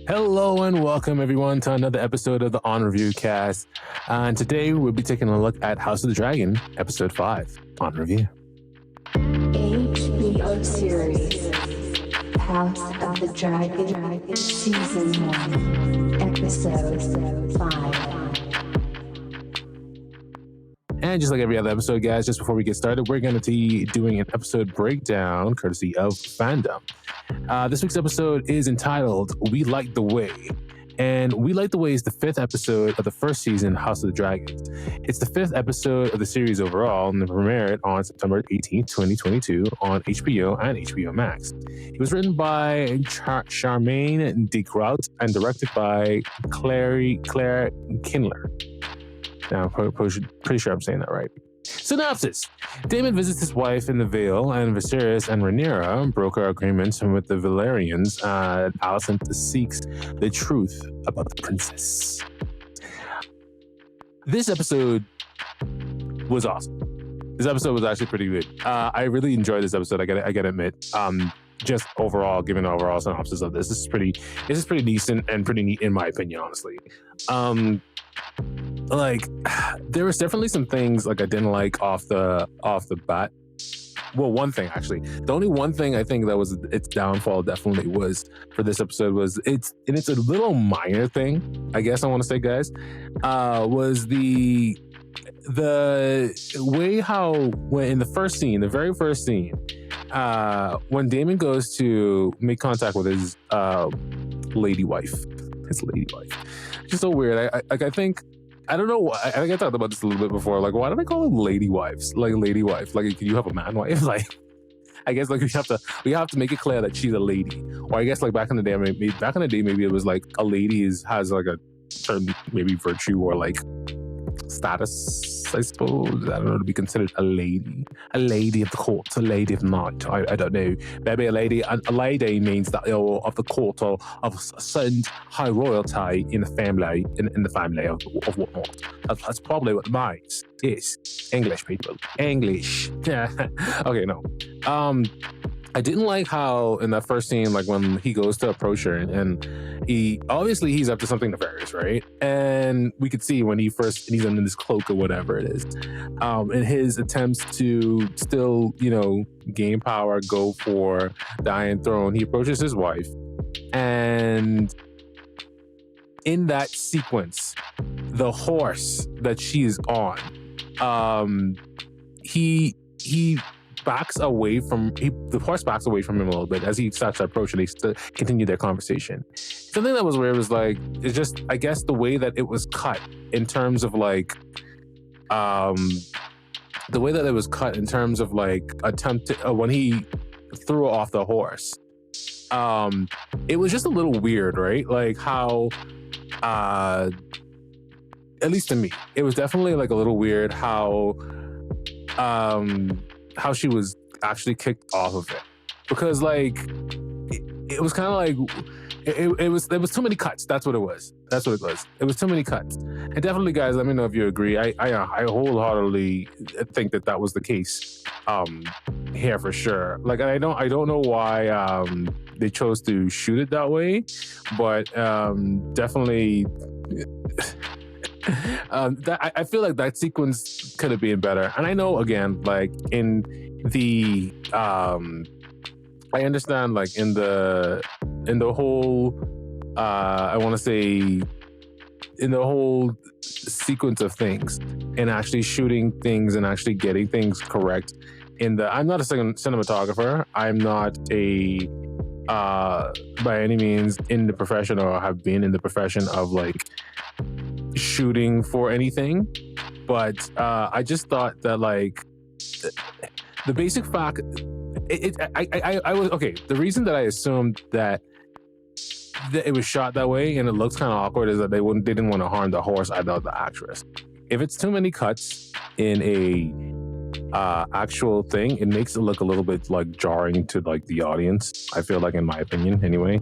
Hello and welcome everyone to another episode of the OnReviewCast. And today we'll be taking a look at House of the Dragon, episode 5, on review. HBO series House of the Dragon Season 1 Episode 5. And just like every other episode, guys, just before we get started, we're going to be doing an episode breakdown courtesy of Fandom. This week's episode is entitled We Like the Way. And We Like the Way is the 5th episode of the first season, House of the Dragons. It's the 5th episode of the series overall, and it premiered on September 18th, 2022 on HBO and HBO Max. It was written by Charmaine DeGrout and directed by Claire Kindler. Now, I'm pretty sure I'm saying that right. Synopsis. Daemon visits his wife in the Vale, and Viserys and Rhaenyra broker agreements with the Valyrians. Alicent seeks the truth about the princess. This episode was awesome. This episode was actually pretty good. I really enjoyed this episode. I gotta admit. Just overall, giving an overall synopsis of this is pretty decent and pretty neat in my opinion, honestly. Like, there was definitely some things like I didn't like off the bat. Well, one thing actually. The only one thing I think that was its downfall definitely was for this episode was it's a little minor thing, I guess I want to say, guys. Was the way how when in the very first scene, when Daemon goes to make contact with his lady wife. It's just so weird. I think. I don't know. I think I talked about this a little bit before. Like, why do they call them lady wives? Like, lady wife. Like, you have a man wife? Like, I guess like we have to make it clear that she's a lady. Or I guess like back in the day, maybe it was like a lady has like a certain maybe virtue or like status, I suppose. I don't know, to be considered a lady of the court, a lady of the night. I don't know. Maybe a lady means that of the court or of a certain high royalty in the family, in the family of whatnot. That's probably what it means. Yes, English people, English. Okay, no. I didn't like how in that first scene, like when he goes to approach her and he's up to something nefarious, right? And we could see when he's in this cloak or whatever it is, in his attempts to still, gain power, go for the Iron Throne, he approaches his wife. And in that sequence, the horse that she's on, he backs away from the horse backs away from him a little bit as he starts to approach and they continue their conversation. Something that was weird was like, it's just, I guess, the way that it was cut in terms of like when he threw off the horse. It was just a little weird, right? Like how at least to me, it was definitely like a little weird how she was actually kicked off of it, because like it was kind of like there was too many cuts. That's what it was. It was too many cuts. And definitely, guys, let me know if you agree. I wholeheartedly think that was the case here for sure. Like I don't know why they chose to shoot it that way, but definitely. I feel like that sequence could have been better. And I know, again, like in the I understand, like in the whole I want to say in the whole sequence of things and actually shooting things and actually getting things correct. I'm not a cinematographer. I'm not a by any means in the profession or have been in the profession of like shooting for anything, but I just thought that like the basic fact I was okay. The reason that I assumed that it was shot that way and it looks kind of awkward is that they didn't want to harm the horse, I thought, the actress. If it's too many cuts in a actual thing, it makes it look a little bit like jarring to like the audience, I feel like, in my opinion anyway.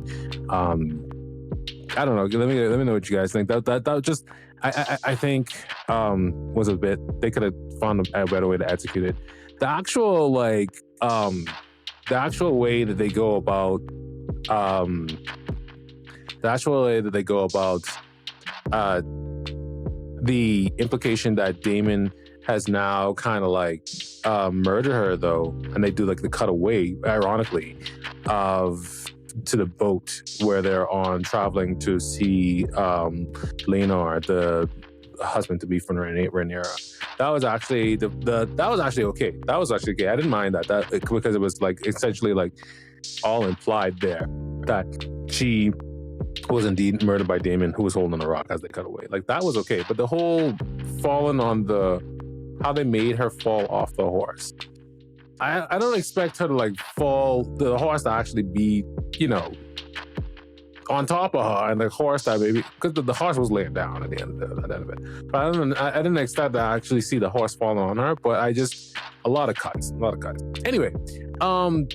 I don't know. Let me know what you guys think. That just I think was a bit. They could have found a better way to execute it. The actual way that they go about the actual way that they go about the implication that Damon has now kind of like murdered her, though, and they do like the cutaway, ironically, to the boat where they're on traveling to see Lenor, the husband to be from Rhaenyra. That was actually that was actually okay. That was actually okay. I didn't mind that because it was like essentially like all implied there that she was indeed murdered by Damon, who was holding a rock as they cut away. Like that was okay, but the whole falling on how they made her fall off the horse. I don't expect her to like fall, the horse to actually be, on top of her, and the horse that maybe, because the horse was laying down at the end of it. But I didn't expect to actually see the horse falling on her, but a lot of cuts. Anyway, on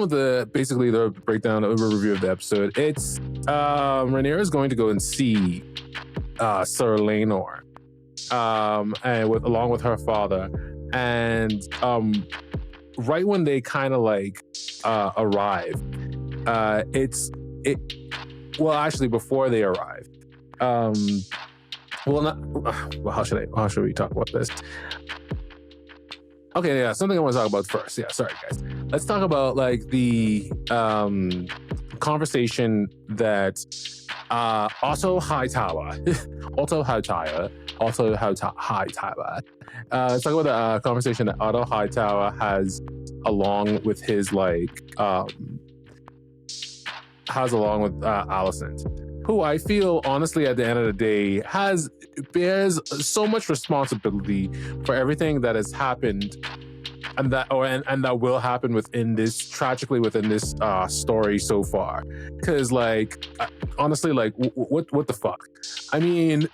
with the breakdown, the review of the episode. It's Rhaenyra is going to go and see Sir Lenor, and along with her father, and right when they kind of like arrive, actually before they arrive, how should we talk about this? Okay, yeah, something I want to talk about first. Yeah, sorry guys. Let's talk about like the conversation that Otto Hightower. Let's talk about the conversation that Otto Hightower has along with his Alicent, who I feel honestly at the end of the day bears so much responsibility for everything that has happened and that will happen within this story so far. Because honestly, what the fuck? I mean,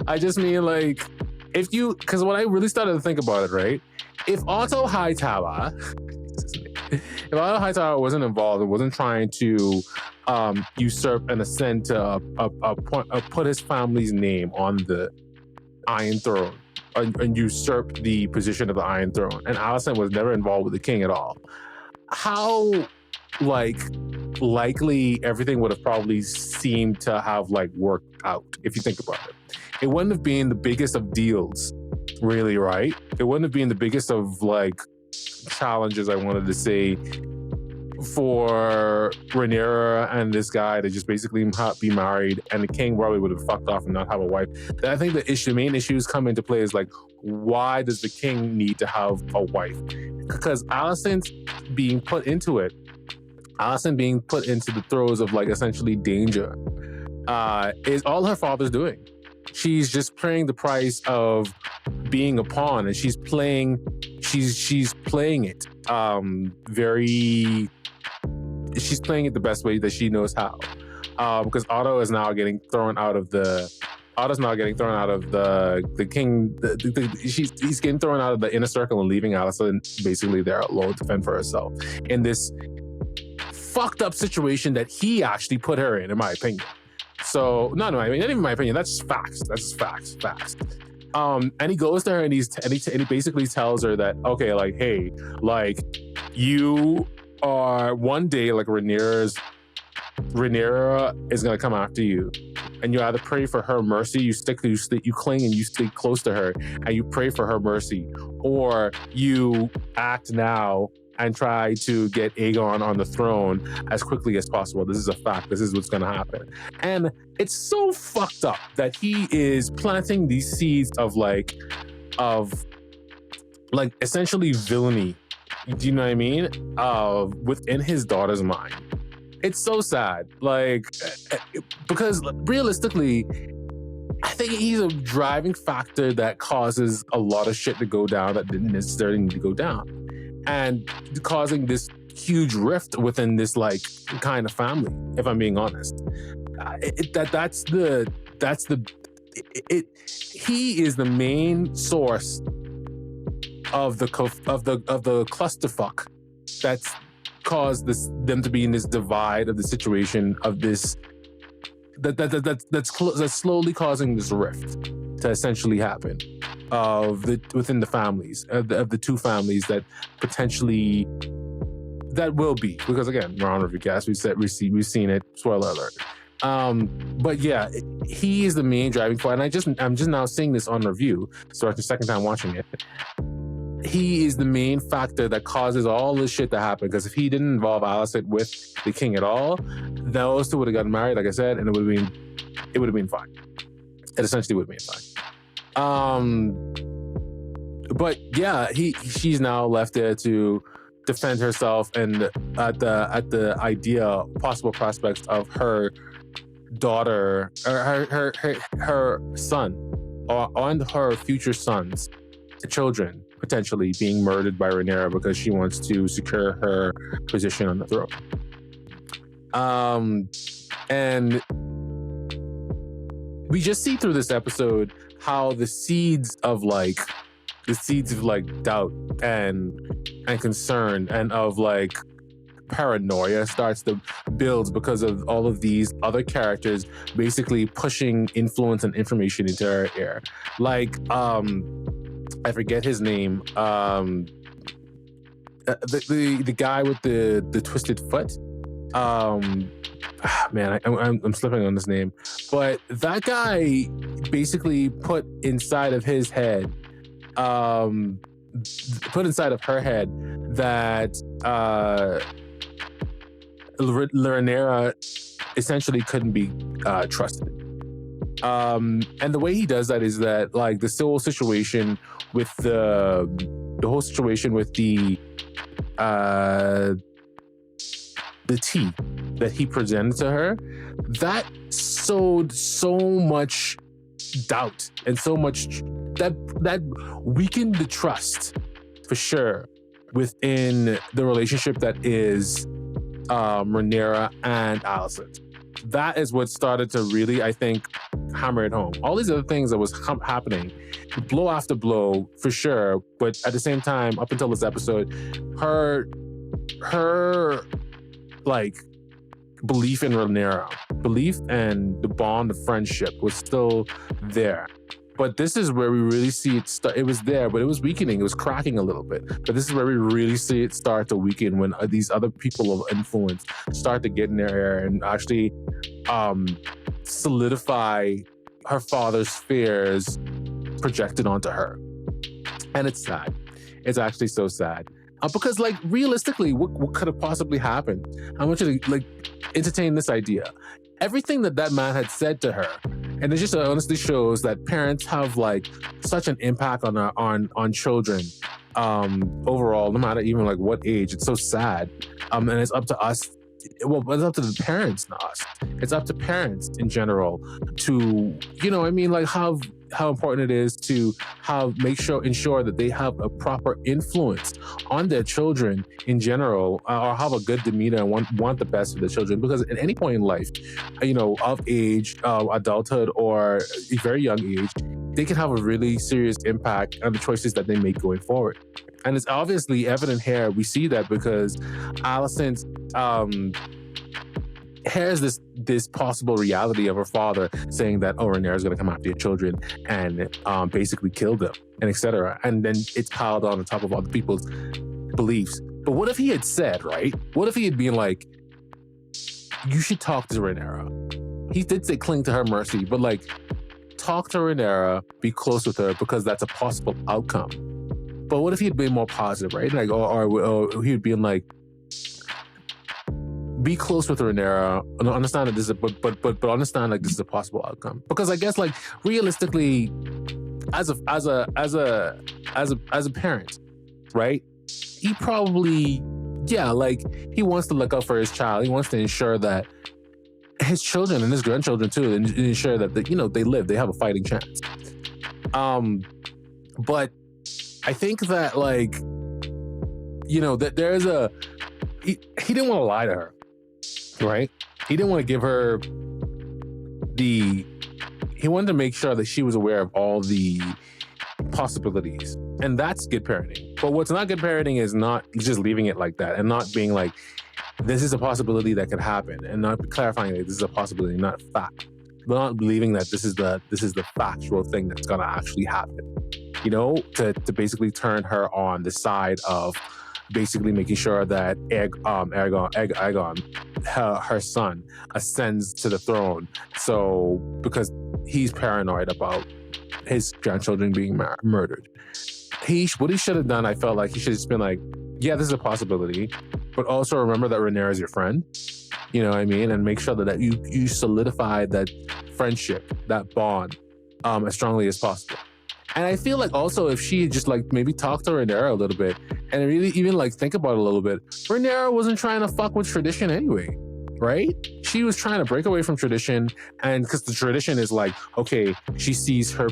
I just mean because when I really started to think about it, right? If Otto Hightower wasn't involved and wasn't trying to usurp and ascend to put his family's name on the Iron Throne and usurp the position of the Iron Throne, and Alicent was never involved with the king at all, how likely everything would have probably seemed to have worked out if you think about it. It wouldn't have been the biggest of deals, really, right? It wouldn't have been the biggest of challenges, I wanted to say, for Rhaenyra and this guy to just basically be married, and the king probably would have fucked off and not have a wife. I think the main issues come into play is why does the king need to have a wife? Because Alicent being put into the throes of essentially danger is all her father's doing. She's just paying the price of being a pawn, and she's playing it she's playing it the best way that she knows how. Because Otto is now getting thrown out of the king. He's getting thrown out of the inner circle and leaving Alicent basically there alone to fend for herself in this fucked up situation that he actually put her in my opinion. So not even my opinion. That's just facts. Facts. And he goes there and he basically tells her that, okay, hey, you are one day Rhaenyra is gonna come after you, and you either pray for her mercy, you cling and you stay close to her and you pray for her mercy, or you act now and try to get Aegon on the throne as quickly as possible. This is a fact. This is what's going to happen. And it's so fucked up that he is planting these seeds of essentially villainy. Do you know what I mean? Within his daughter's mind. It's so sad. Because realistically, I think he's a driving factor that causes a lot of shit to go down that didn't necessarily need to go down, and causing this huge rift within this kind of family, if I'm being honest. He is the main source of the clusterfuck that's caused them to be in this divide of the situation of this that's slowly causing this rift to essentially happen within the families of the two families that potentially that will be, because again, we're on ReviewCast. We've seen it. Spoiler alert. But yeah, he is the main driving force, and I'm just now seeing this on review, so it's the second time watching it. He is the main factor that causes all this shit to happen, because if he didn't involve Alicent with the king at all, those two would have gotten married, like I said, and it would have been fine. It essentially would have been fine. But yeah, she's now left there to defend herself, and at the possible prospects of her daughter, or her son, and her future sons, children, potentially being murdered by Rhaenyra because she wants to secure her position on the throne. And we just see through this episode how the seeds of doubt and concern and of like paranoia starts to build because of all of these other characters basically pushing influence and information into her ear. Like, I forget his name. The guy with the twisted foot. Man, I'm slipping on his name. But that guy basically put inside of his head, put inside of her head that Rhaenyra essentially couldn't be trusted. And the way he does that is that, like, the whole situation with the tea that he presented to her, that sowed so much doubt and so much that weakened the trust for sure within the relationship that is Rhaenyra and Alicent. That is what started to really, I think, hammer it home. All these other things that was happening, blow after blow, for sure. But at the same time, up until this episode, her like belief in Rhaenyra, belief and the bond of friendship was still there. But this is where we really see it. It was there, but it was weakening. It was cracking a little bit. But this is where we really see it start to weaken, when these other people of influence start to get in their ear and actually solidify her father's fears projected onto her. And it's sad. It's actually so sad. Because, like, realistically, what could have possibly happened? I want you to, like, entertain this idea. Everything that man had said to her, and it just honestly shows that parents have, like, such an impact on children overall, no matter even like what age. It's so sad. And it's up to us. Well, it's up to the parents, not us. It's up to parents in general to, like, how important it is to ensure that they have a proper influence on their children in general, or have a good demeanor and want the best for their children. Because at any point in life, of age, adulthood, or a very young age, they can have a really serious impact on the choices that they make going forward. And it's obviously evident here. We see that because Alicent here's this possible reality of her father saying that, Rhaenyra is going to come after your children and basically kill them, and etc. And then it's piled on top of other people's beliefs. But what if he had said, right? What if he had been like, you should talk to Rhaenyra. He did say cling to her mercy, but, like, talk to Rhaenyra, be close with her, because that's a possible outcome. But what if he had been more positive, right? Like, or he had been like, be close with Rhaenyra. Understand that this is but understand, like, this is a possible outcome. Because I guess, like, realistically, as a parent, right? He probably, like, he wants to look out for his child. He wants to ensure that his children and his grandchildren too, and ensure that they have a fighting chance. But I think that, like, that there's he didn't want to lie to her. Right? He didn't want to give her he wanted to make sure that she was aware of all the possibilities. And that's good parenting. But what's not good parenting is not just leaving it like that and not being like, this is a possibility that could happen, and not clarifying that this is a possibility, not fact. But not believing that this is the factual thing that's gonna actually happen. To basically turn her on the side of basically making sure that Aegon, her son, ascends to the throne. So because he's paranoid about his grandchildren being murdered. What he should have done, I felt like he should have just been like, yeah, this is a possibility, but also remember that Rhaenyra is your friend. You know what I mean? And make sure that you solidify that friendship, that bond, as strongly as possible. And I feel like also if she just like maybe talk to Rhaenyra a little bit and really even like think about it a little bit, Rhaenyra wasn't trying to fuck with tradition anyway, right? She was trying to break away from tradition, and because the tradition is like, okay, she sees her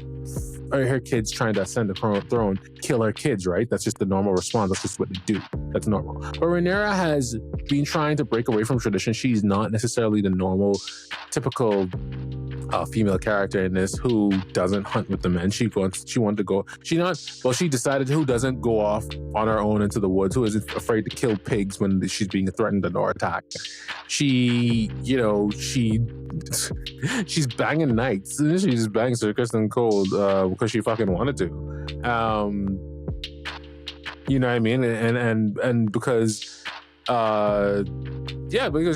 kids trying to ascend the throne, kill her kids, right? That's just the normal response. That's just what they do. That's normal. But Rhaenyra has been trying to break away from tradition. She's not necessarily the normal, typical female character in this who doesn't hunt with the men. She wanted to go. She decided who doesn't go off on her own into the woods, who isn't afraid to kill pigs when she's being threatened or attacked. She's banging knights. She just bangs Sir Kristen Cole because she fucking wanted to. You know what I mean? And because because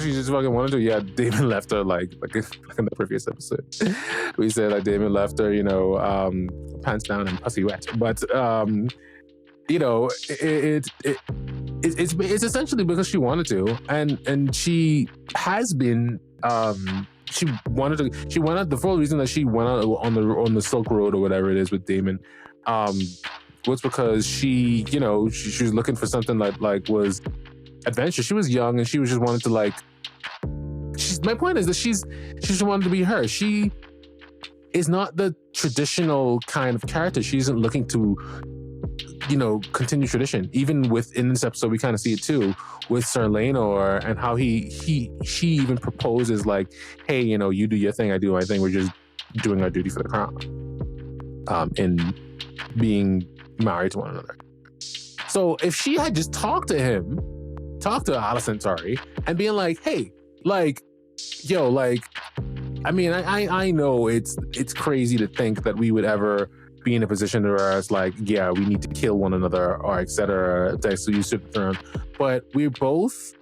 she just fucking wanted to. Yeah, Damon left her like in the previous episode. We said like Damon left her, pants down and pussy wet. But it's essentially because she wanted to, and she has been the full reason that she went out on the Silk Road or whatever it is with Damon was because she was looking for something that like was adventure. She was young and she was just wanted to like. My point is that she just wanted to be her. She is not the traditional kind of character. She isn't looking to, continue tradition. Even within this episode, we kind of see it too with Sir Laenor and how she even proposes like, hey, you do your thing, I do my thing. We're just doing our duty for the crown, in being married to one another. So if she had just talked to Alicent, sorry, and being like, hey, like, yo, like, I mean, I know it's crazy to think that we would ever be in a position where it's like, yeah, we need to kill one another or etc. to usurp the throne. But we're both,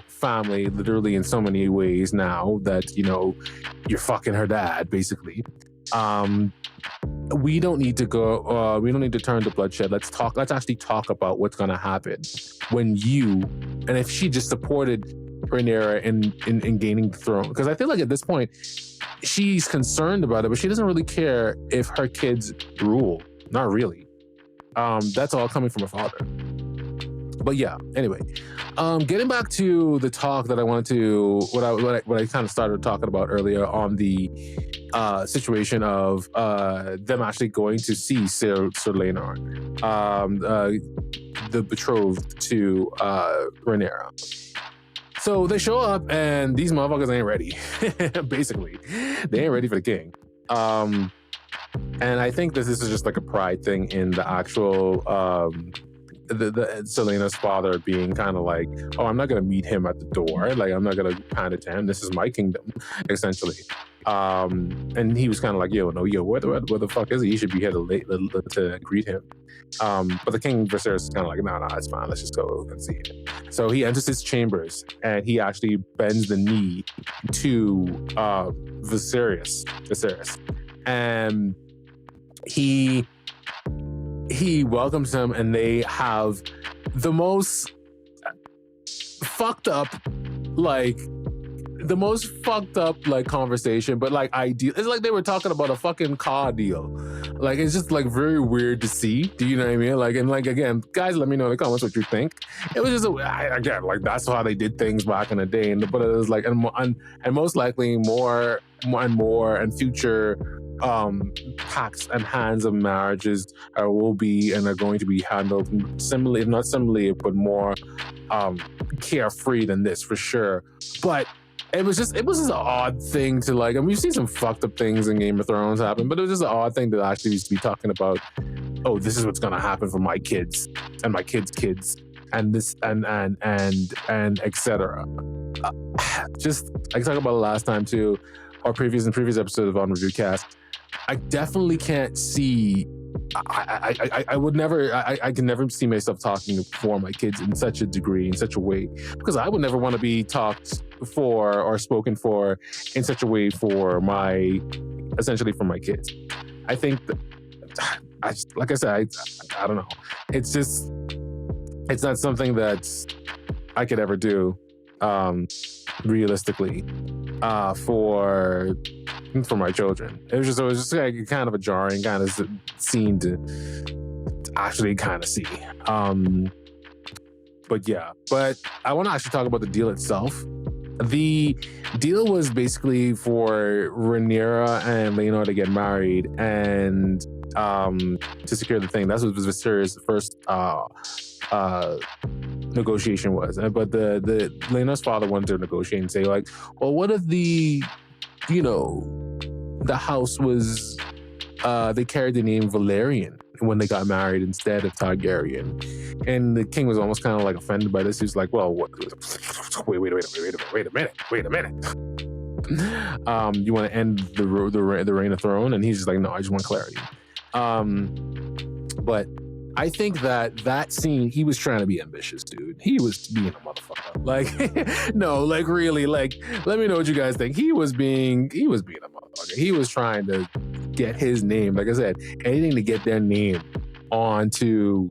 family, literally in so many ways now that, you're fucking her dad, basically. We don't need to go. We don't need to turn to bloodshed. Let's actually talk about what's going to happen when and if she just supported Rhaenyra in gaining the throne. Because I feel like at this point, she's concerned about it, but she doesn't really care if her kids rule. Not really. That's all coming from her father. But yeah, anyway, getting back to the talk that I wanted to, what I kind of started talking about earlier on the situation of them actually going to see Sir Laenor, the betrothed to Rhaenyra. So they show up and these motherfuckers ain't ready. Basically, they ain't ready for the king. And I think this is just like a pride thing in the actual the Selena's father being kind of like, oh, I'm not gonna meet him at the door. Like, I'm not gonna hand it to him. This is my kingdom, essentially. And he was kind of like, where the fuck is he? He should be here to greet him. But the king Viserys is kind of like, no, it's fine. Let's just go and see him. So he enters his chambers and he actually bends the knee to Viserys, and he welcomes him, and they have the most fucked up conversation, but like ideal. It's like they were talking about a fucking car deal. Like, it's just like very weird to see. Do you know what I mean? Like, and like, again, guys, let me know in the comments what you think. It was just again, like, that's how they did things back in the day. But it was like, and most likely more and more and future pacts and hands of marriages will be and are going to be handled similarly, if not similarly, but more carefree than this for sure. But it was just an odd thing to like, and we've seen some fucked up things in Game of Thrones happen, but it was just an odd thing to actually be talking about, oh, this is what's gonna happen for my kids and my kids' kids and this and etc. Just like I talked about it last time too, or previous episodes of OnReviewCast, I definitely can't see I would never, I can never see myself talking for my kids in such a degree, in such a way, because I would never want to be talked for or spoken for in such a way for essentially for my kids. I think that, like I said, I don't know. It's just, it's not something that I could ever do, realistically, for my children. It was just like kind of a jarring kind of scene to actually kind of see. But I want to actually talk about the deal itself. The deal was basically for Rhaenyra and Laenor to get married and to secure the thing. That's what Viserys' first negotiation was. But the Laenor's father wanted to negotiate and say, like, well, what if the house was they carried the name Valerian when they got married instead of Targaryen, and the king was almost kind of like offended by this. He was like, well, what, wait a minute. You want to end the reign of throne? And he's just like, no, I just want clarity. But I think that scene, he was trying to be ambitious, dude. He was being a motherfucker. Like, no, like really, like, let me know what you guys think. He was being a motherfucker. He was trying to get his name, like I said, anything to get their name onto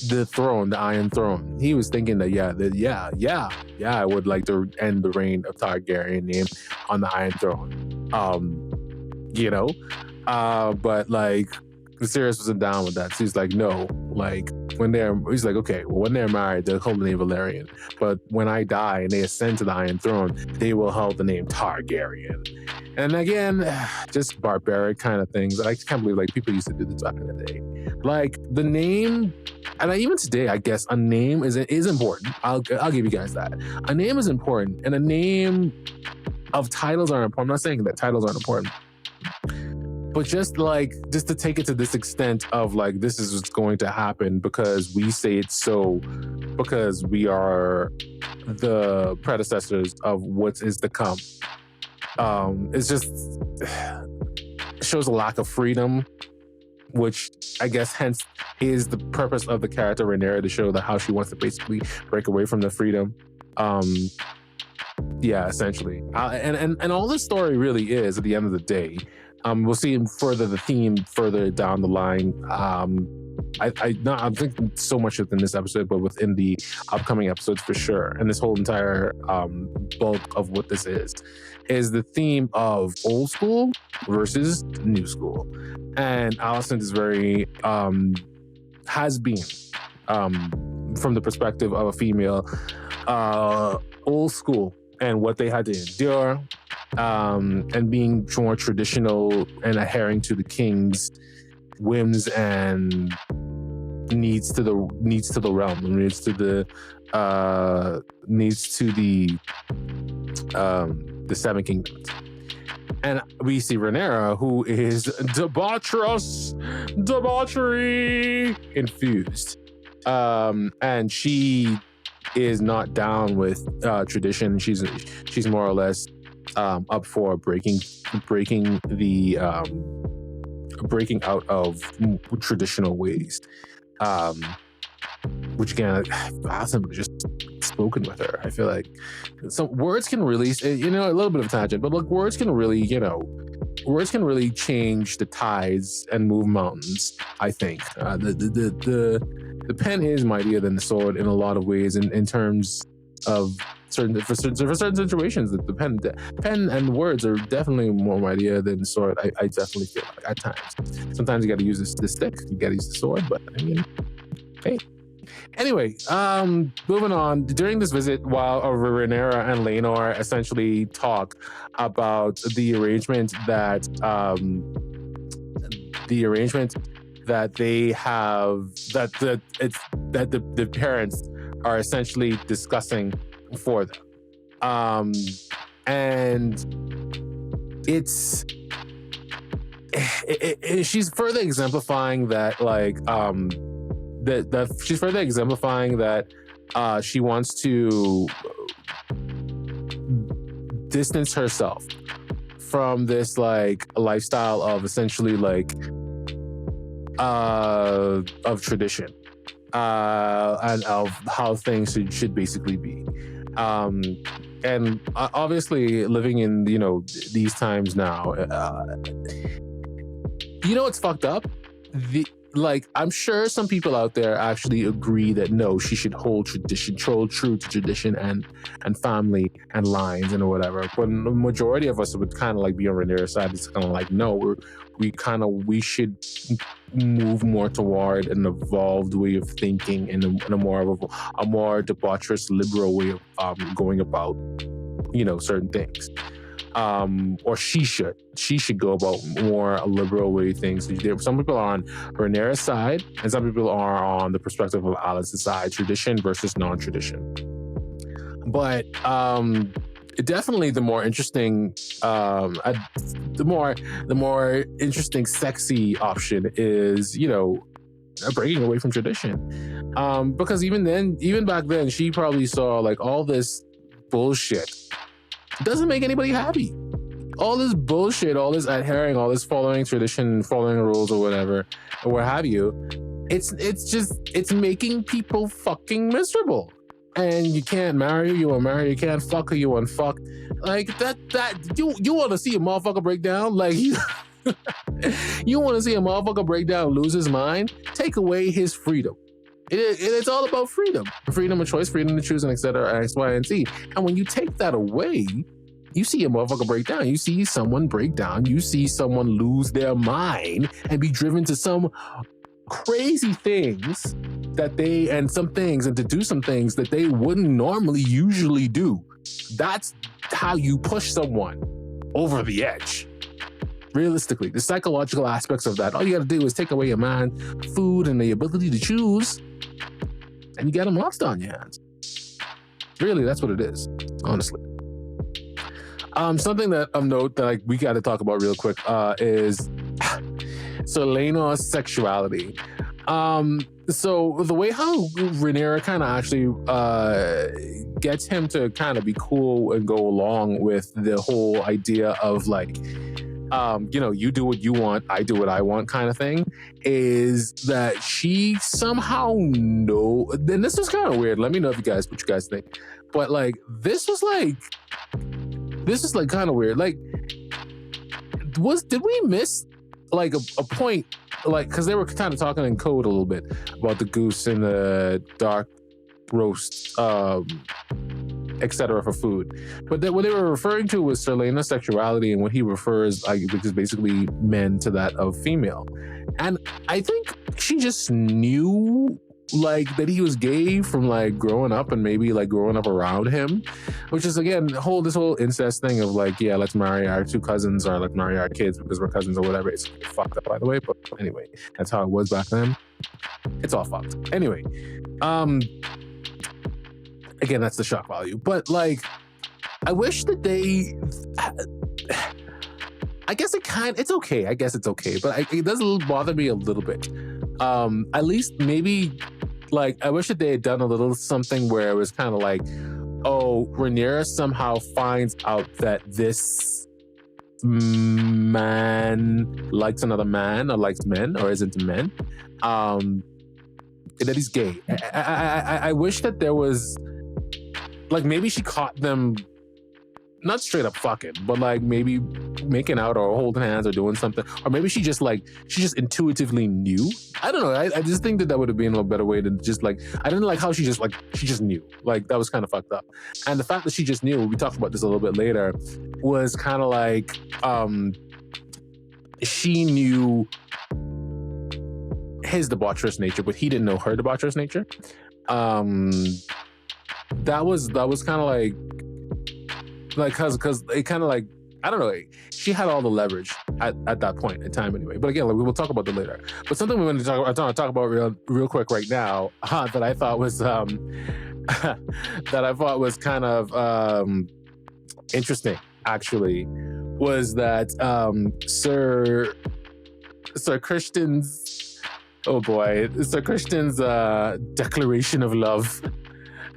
the throne, the Iron Throne. He was thinking that, I would like to end the reign of Targaryen name on the Iron Throne. But like, Viserys wasn't down with that. So he's like, no, like he's like, okay, well, when they're married, they'll hold the name Valerian. But when I die and they ascend to the Iron Throne, they will hold the name Targaryen. And again, just barbaric kind of things. I can't believe like people used to do this back in the day. Like the name, and even today, I guess a name is important. I'll give you guys that. A name is important, and a name of titles are important. I'm not saying that titles aren't important. But just to take it to this extent of like, this is what's going to happen because we say it so, because we are the predecessors of what is to come. It's just shows a lack of freedom, which I guess hence is the purpose of the character Rhaenyra, to show that how she wants to basically break away from the freedom. Essentially. And all this story really is, at the end of the day, we'll see the theme further down the line. I'm thinking so much within this episode, but within the upcoming episodes for sure. And this whole entire bulk of what this is the theme of old school versus new school. And Alicent is very, has been, from the perspective of a female, old school and what they had to endure. And being more traditional and adhering to the king's whims and needs to the realm, needs to the Seven Kingdoms. And we see Rhaenyra, who is debauchery infused, and she is not down with tradition. She's more or less up for breaking out of traditional ways, which again, I've simply just spoken with her. I feel like some words can really, a little bit of a tangent, but look, words can really change the tides and move mountains. I think the pen is mightier than the sword in a lot of ways, in terms of certain situations. The pen and words are definitely more mightier than the sword. I definitely feel like at times. Sometimes you got to use the stick, you got to use the sword, but I mean, hey. Anyway, moving on. During this visit, while Rhaenyra and Laenor essentially talk about the arrangement that they have, that the parents are essentially discussing for them, and she's further exemplifying that, like, she's further exemplifying that she wants to distance herself from this like lifestyle of essentially like of tradition and of how things should basically be. And obviously, living in these times now, it's fucked up. I'm sure some people out there actually agree that no, she should hold true to tradition and family and lines and whatever. But the majority of us would kind of like be on Rhaenyra's side. It's kind of like, no, we should move more toward an evolved way of thinking and a more debaucherous liberal way of going about certain things. Or she should go about more a liberal way things. Some people are on Rhaenyra's side, and some people are on the perspective of Alice's side, tradition versus non-tradition. But definitely the more interesting, the more interesting, sexy option is breaking away from tradition. Because even back then, she probably saw like all this bullshit. It doesn't make anybody happy. All this bullshit, all this adhering, all this following tradition, following rules or whatever, or what have you, it's making people fucking miserable. And you can't marry who you want to marry, you can't fuck who you want to fuck. Like that you want to see a motherfucker break down? Like you want to see a motherfucker break down, lose his mind? Take away his freedom. It's all about freedom of choice, freedom to choose, and etc. X, Y, and Z. And when you take that away, you see a motherfucker break down. You see someone break down. You see someone lose their mind and be driven to some crazy things and to do some things that they wouldn't normally usually do. That's how you push someone over the edge. Realistically, the psychological aspects of that, all you got to do is take away your mind, food, and the ability to choose, and you got a monster on your hands. Really, that's what it is, honestly. Something that of note that we got to talk about real quick is Celaena's sexuality. So the way how Rhaenyra kind of actually gets him to kind of be cool and go along with the whole idea of like, you do what you want, I do what I want kind of thing, is that she somehow and this is kind of weird. Let me know what you guys think. But like, this is like kind of weird. Like, did we miss like a point? Like, because they were kind of talking in code a little bit about the goose and the dark roast, etc. for food. But what they were referring to was Celaena's sexuality, and what he refers, which is basically men, to that of female. And I think she just knew like that he was gay from like growing up, and maybe like growing up around him, which is again this whole incest thing of like, yeah, let's marry our two cousins, or let's marry our kids because we're cousins or whatever. It's fucked up, by the way, but anyway, that's how it was back then. It's all fucked. Anyway, again, that's the shock value. But like, I wish that I guess it's okay. I guess it's okay, but it does bother me a little bit. At least maybe like, I wish that they had done a little something where it was kind of like, oh, Rhaenyra somehow finds out that this man likes another man, or likes men, or is into men, that he's gay. I wish that there was like, maybe she caught them not straight up fucking, but like maybe making out or holding hands or doing something, or maybe she just intuitively knew. I don't know. I just think that would have been a better way to just like, I didn't like how she just knew. Like, that was kind of fucked up. And the fact that she just knew, we talked about this a little bit later, was kind of like, she knew his debaucherous nature, but he didn't know her debaucherous nature. That was kind of like because it kind of like, I don't know, she had all the leverage at that point in time anyway. But again, we will talk about that later. But something we want to talk about real quick right now, that I thought was kind of interesting, actually, was that Sir Christian's declaration of love.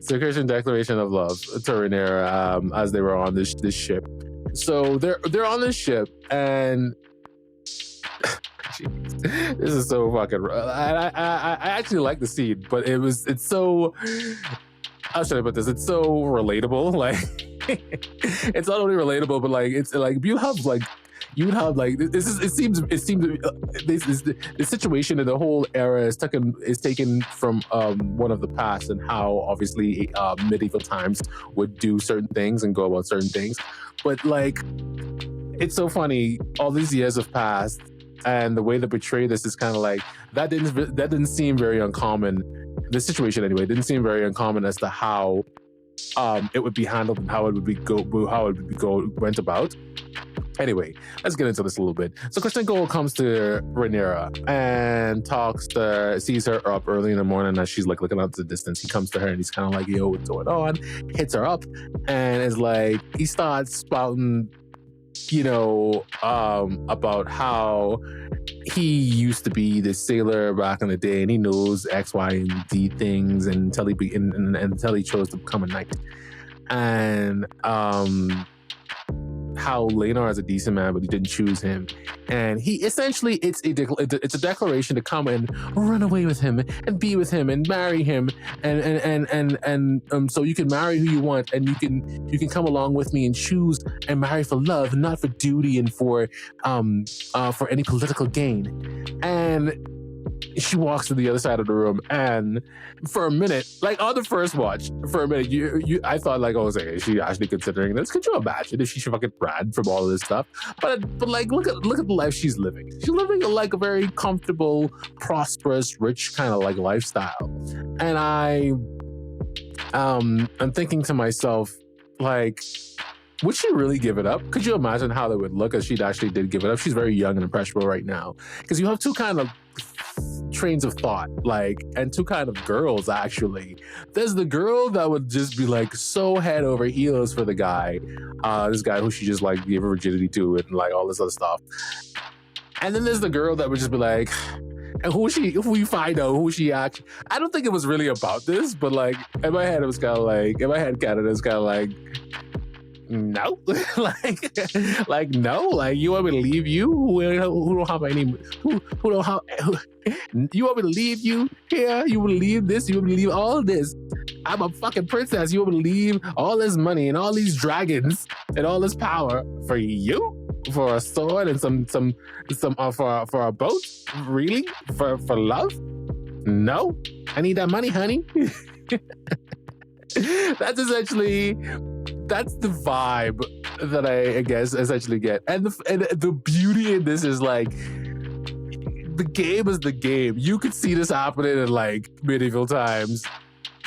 Sir Christian's declaration of love to Rhaenyra as they were on this ship. So they're on this ship, and Jeez. This is so fucking. I actually like the scene, but it's so. How should I put this? It's so relatable. Like, it's not only relatable, but like it's like you would have like this is. It seems the situation and the whole era is taken from one of the past, and how obviously medieval times would do certain things and go about certain things, but like. It's so funny. All these years have passed, and the way they portray this is kind of like that didn't seem very uncommon. The situation anyway didn't seem very uncommon as to how it would be handled and how it would be went about. Anyway, let's get into this a little bit. So Krishenko comes to Rhaenyra and sees her up early in the morning as she's like looking out to the distance. He comes to her and he's kind of like, "Yo, what's going on?" Hits her up and is like, he starts spouting. About how he used to be this sailor back in the day, and he knows X, Y, and Z things until he chose to become a knight, and how Laenor is a decent man, but he didn't choose him, and he essentially it's a declaration to come and run away with him and be with him and marry him, and so you can marry who you want, and you can come along with me and choose and marry for love, not for duty and for any political gain. And she walks to the other side of the room, and for a minute, like on the first watch, for a minute, I thought like, oh, is she actually considering this? Could you imagine if she fucking ran from all of this stuff? But like, look at the life she's living. She's living like a very comfortable, prosperous, rich kind of like lifestyle, and I'm thinking to myself, like, would she really give it up? Could you imagine how that would look if she actually did give it up? She's very young and impressionable right now, because you have two kind of trains of thought, like, and two kind of girls actually. There's the girl that would just be like so head over heels for the guy, this guy who she just like gave her virginity to and like all this other stuff. And then there's the girl that would just be like, and who you find out who she actually. I don't think it was really about this, but like in my head it was kind of like, Canada's kind of like, no, like no, like you want me to leave you who don't have any who don't have you want me to leave you here, you will leave this, you will leave all this. I'm a fucking princess, you will leave all this money and all these dragons and all this power for you, for a sword and some for a boat, really, for love? No, I need that money, honey. That's the vibe that I guess essentially get. And the beauty in this is like, the game is the game. You could see this happening in like medieval times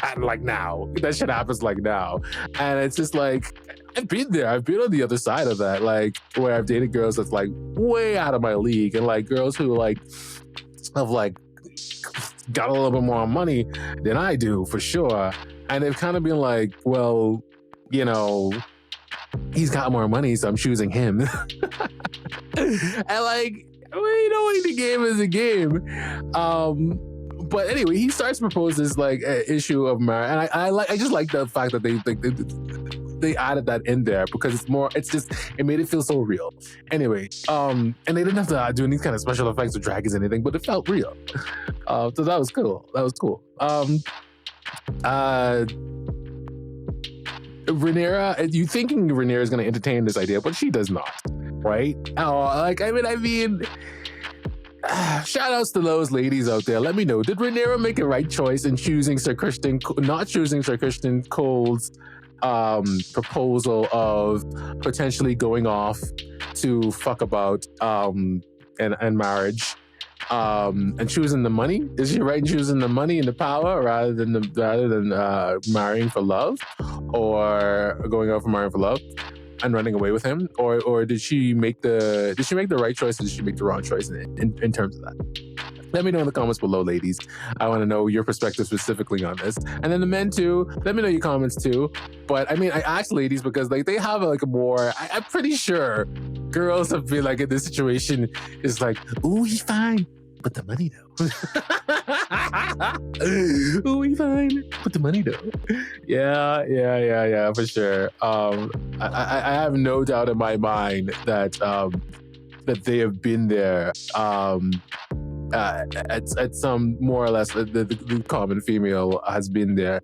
and like now. That shit happens like now. And it's just like, I've been there. I've been on the other side of that, like where I've dated girls that's like way out of my league, and like girls who like have like got a little bit more money than I do for sure. And they've kind of been like, well, you know, he's got more money, so I'm choosing him. And like, the game is a game. But anyway, he starts to propose this like issue of marriage, and I just like the fact that they added that in there, because it made it feel so real. Anyway, and they didn't have to do any kind of special effects or dragons or anything, but it felt real. So that was cool. Rhaenyra, you thinking Rhaenyra is going to entertain this idea, but she does not, right? I mean, shout outs to those ladies out there. Let me know, did Rhaenyra make a right choice in not choosing Sir Christian Cole's proposal of potentially going off to fuck about and marriage? And choosing the money? Is she right in choosing the money and the power rather than marrying for love, or going out for marrying for love and running away with him? Or did she make the right choice, or did she make the wrong choice in terms of that? Let me know in the comments below, ladies. I want to know your perspective specifically on this. And then the men too, let me know your comments too. But I mean, I asked ladies because like they have like a more, I'm pretty sure girls have been like in this situation, is like, ooh, he's fine, but the money though. Ooh, he's fine, but the money though. Yeah, for sure. I have no doubt in my mind that that they have been there at some more or less the common female has been there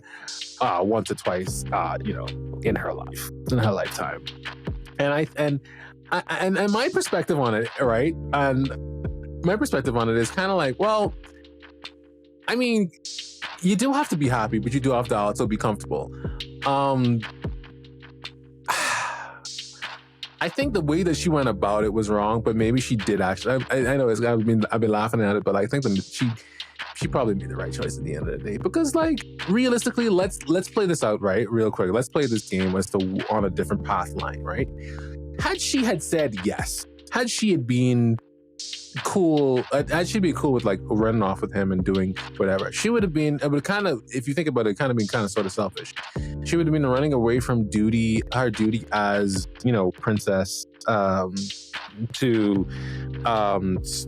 once or twice, in her lifetime. And my perspective on it, right? And my perspective on it is kind of like, well, I mean, you do have to be happy, but you do have to also be comfortable. I think the way that she went about it was wrong, but maybe she did actually. I know I've been laughing at it, but I think that she probably made the right choice at the end of the day. Because, like, realistically, let's play this out, right, real quick. Let's play this game as to on a different path line, right? Had she had said yes, had she had been cool, had she been cool with like running off with him and doing whatever, she would have been. It would kind of, if you think about it, kind of been kind of sort of selfish. She would have been running away from her duty as, princess, to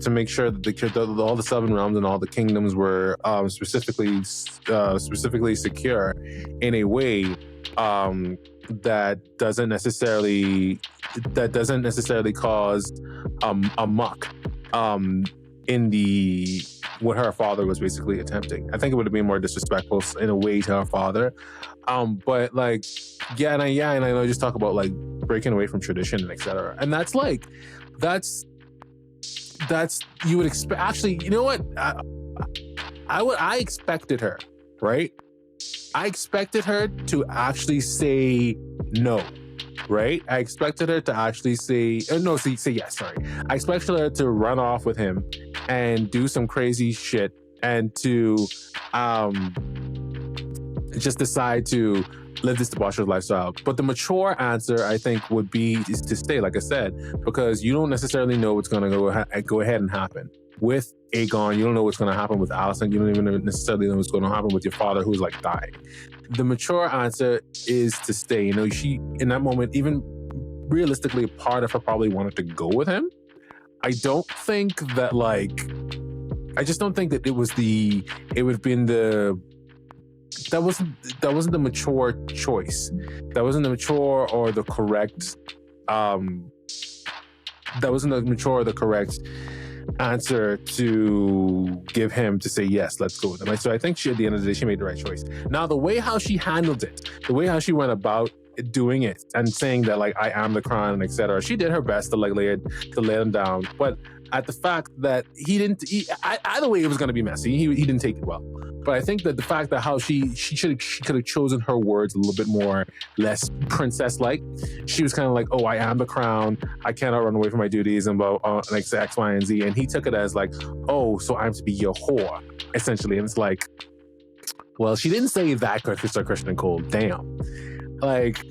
make sure that all the 7 realms and all the kingdoms were specifically secure in a way that doesn't necessarily cause a muck in what her father was basically attempting. I think it would have been more disrespectful in a way to her father. But like, and I know just talk about like breaking away from tradition and etc. And that's you would expect. Actually, you know what? I expected her, right? I expected her to actually say no, right? I expected her to actually say yes, sorry. I expected her to run off with him and do some crazy shit and to just decide to live this debaucherous lifestyle. But the mature answer, I think, is to stay, like I said, because you don't necessarily know what's going to go ahead and happen with Aegon. You don't know what's going to happen with Alicent. You don't even necessarily know what's going to happen with your father, who's like dying. The mature answer is to stay. She, in that moment, even realistically, part of her probably wanted to go with him. I just don't think that that wasn't the mature choice. That wasn't the mature or the correct answer to give him to say yes, let's go with him. So I think at the end of the day, she made the right choice. Now, the way how she handled it, the way how she went about doing it and saying that like I am the crown and etc., she did her best to lay him down. But at the fact that either way, it was going to be messy. He didn't take it well. But I think that the fact that how she could have chosen her words a little bit more, less princess-like. She was kind of like, oh, I am the crown. I cannot run away from my duties and like X, Y, and Z. And he took it as like, oh, so I'm to be your whore, essentially. And it's like, well, she didn't say that, Christian Cole. Damn. Like,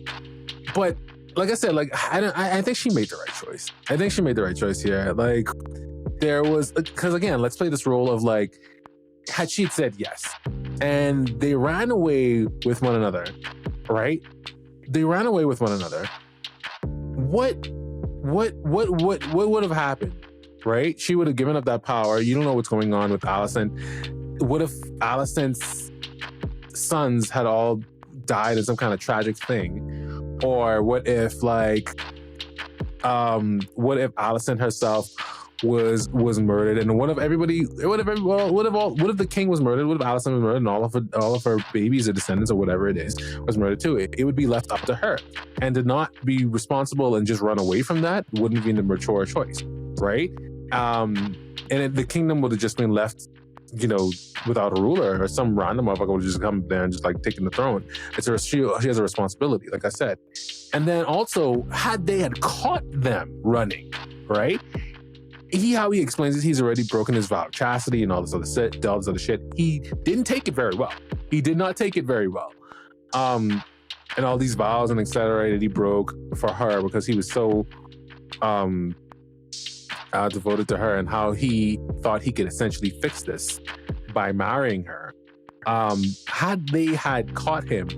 but like I said, like I think she made the right choice. I think she made the right choice here. Like, there was, because again, let's play this role of like, had she said yes and they ran away with one another, right? They ran away with one another. What would have happened, right? She would have given up that power. You don't know what's going on with Alicent. What if Alicent's sons had all died in some kind of tragic thing? Or what if Alicent herself was murdered, and what if the king was murdered? What if Alicent was murdered and all of her babies or descendants or whatever it is was murdered too? It would be left up to her, and to not be responsible and just run away from that wouldn't be the mature choice, right? The kingdom would have just been left, without a ruler, or some random motherfucker would just come there and just like taking the throne. She has a responsibility, like I said. And then also, had they had caught them running, right? How he explains it, he's already broken his vow of chastity and all this other shit. He didn't take it very well. He did not take it very well. And all these vows and etc. that he broke for her because he was so devoted to her, and how he thought he could essentially fix this by marrying her. Had they had caught him,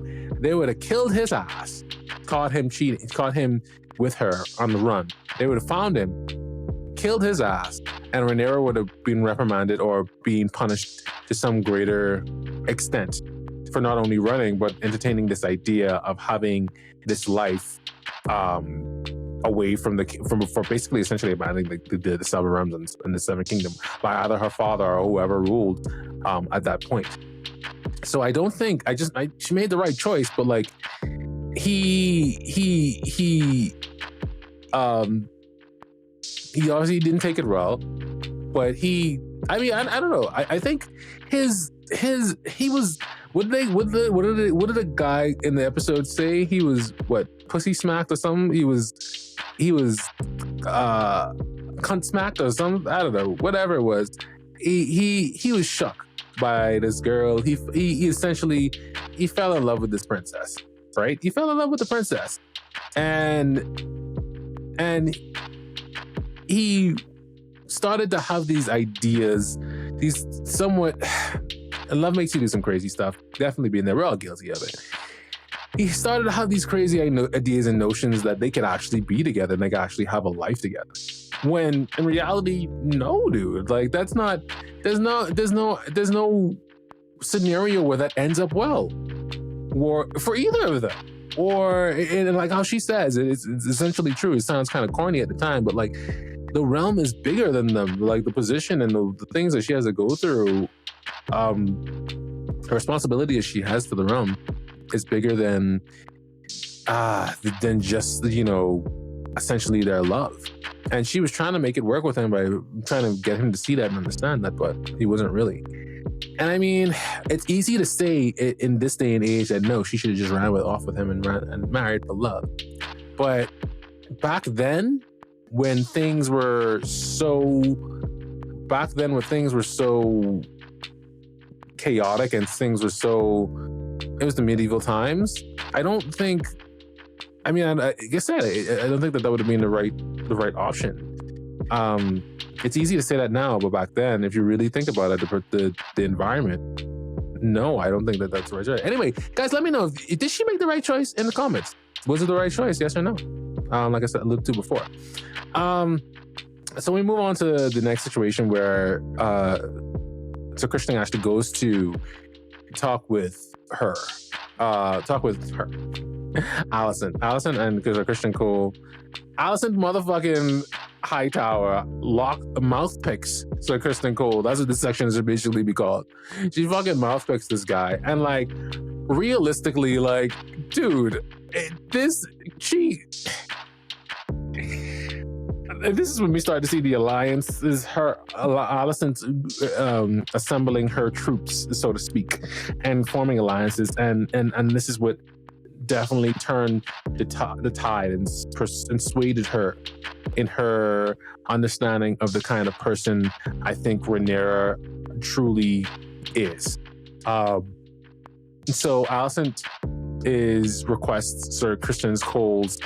they would have killed his ass, caught him cheating, caught him with her on the run. They would have found him, killed his ass, and Rhaenyra would have been reprimanded or being punished to some greater extent for not only running but entertaining this idea of having this life away from for basically essentially abandoning the seven realms and the seven kingdom by either her father or whoever ruled at that point. So I don't think she made the right choice, but like he obviously didn't take it well, but I don't know. I think he was, what did the guy in the episode say? He was pussy smacked or something? He was cunt smacked or something? I don't know. Whatever it was. He was shook by this girl. He essentially fell in love with this princess, right? He fell in love with the princess, and he started to have these ideas, these somewhat. And love makes you do some crazy stuff. Definitely being there, we're all guilty of it. He started to have these crazy ideas and notions that they could actually be together and they could actually have a life together. When in reality, no, dude. Like that's not. There's no scenario where that ends up well, or for either of them. Or and like how she says, it's essentially true. It sounds kind of corny at the time, but like the realm is bigger than them. Like the position and the things that she has to go through. The responsibility that she has to the realm is bigger than just, essentially their love. And she was trying to make it work with him by trying to get him to see that and understand that, but he wasn't really. And I mean, it's easy to say in this day and age that no, she should have just ran off with him and married for love. But back then, when things were so chaotic and things were it was the medieval times. I don't think, like I said, I don't think that would have been the right option. It's easy to say that now, but back then, if you really think about it, the environment, no, I don't think that that's the right choice. Anyway, guys, let me know, did she make the right choice in the comments? Was it the right choice, yes or no? Like I said, a little too before. So we move on to the next situation where so Christian actually goes to talk with her, Allison, and because of Christian Cole, Allison motherfucking Hightower mouth picks Sir Kristen Cole. That's what this section should basically be called. She fucking mouth picks this guy, and like realistically, like, dude, this is when we start to see the alliance. Is her Allison's assembling her troops, so to speak, and forming alliances, and this is what definitely turned the tide and swayed her in her understanding of the kind of person I think Rhaenyra truly is. So Allison requests Sir Kristen Cole's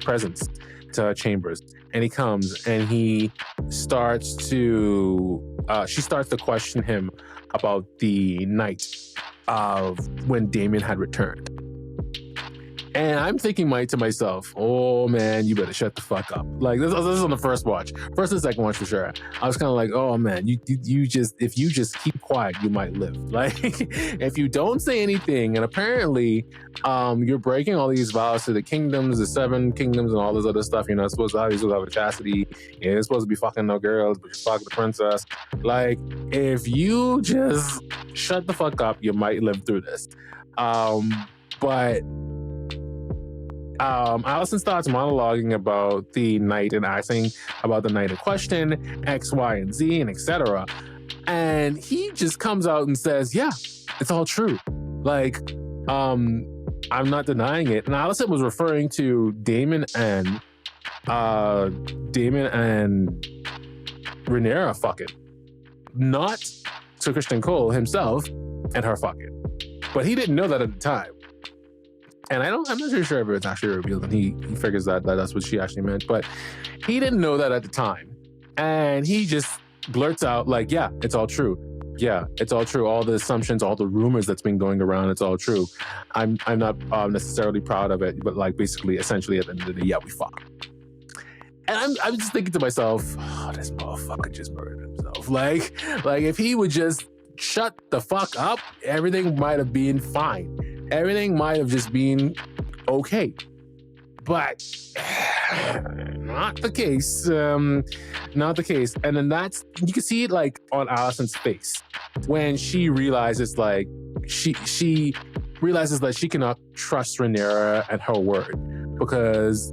presence to her chambers, and he comes and she starts to question him about the night of when Damon had returned. And I'm thinking to myself, oh man, you better shut the fuck up. Like this is on the first watch. First and second watch for sure. I was kind of like, oh man, if you just keep quiet, you might live. Like if you don't say anything, and apparently you're breaking all these vows to the kingdoms, the seven kingdoms and all this other stuff. You're not supposed to have a chastity. You're supposed to be fucking no girls, but you fuck the princess. Like if you just shut the fuck up, you might live through this. But Allison starts monologuing about the night and asking about the night in question, X, Y, and Z, and etc. And he just comes out and says, yeah, it's all true. Like, I'm not denying it. And Allison was referring to Damon and Rhaenyra fucking, not Sir Christian Cole himself and her fucking. But he didn't know that at the time. And I'm not really sure if it's actually revealed, and he figures that that's what she actually meant. But he didn't know that at the time. And he just blurts out like, yeah, it's all true. Yeah, it's all true. All the assumptions, all the rumors that's been going around, it's all true. I'm not necessarily proud of it, but like basically, essentially at the end of the day, yeah, we fuck. And I'm just thinking to myself, oh, this motherfucker just murdered himself. Like if he would just shut the fuck up, everything might have been fine. Everything might have just been okay. But not the case. Not the case. And then you can see it like on Allison's face when she realizes like she realizes that she cannot trust Rhaenyra and her word, because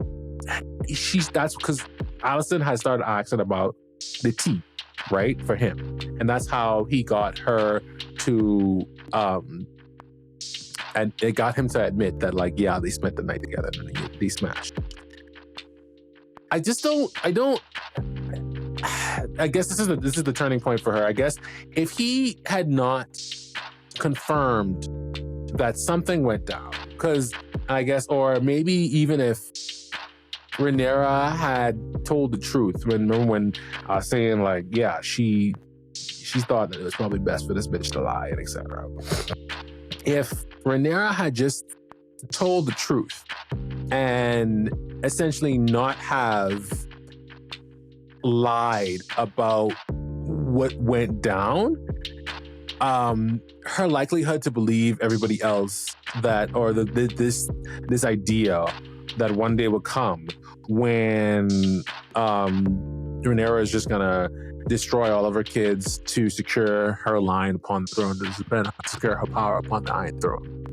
that's because Allison has started asking about the tea, right, for him. And that's how he got her to and it got him to admit that, like, yeah, they spent the night together and they smashed. I guess this is the turning point for her. I guess if he had not confirmed that something went down, because I guess, or maybe even if Rhaenyra had told the truth when saying like, yeah, she thought that it was probably best for this bitch to lie and etc. If Rhaenyra had just told the truth and essentially not have lied about what went down, her likelihood to believe everybody else that, or this idea that one day would come when Rhaenyra is just gonna destroy all of her kids to secure her line upon the throne, to secure her power upon the Iron Throne.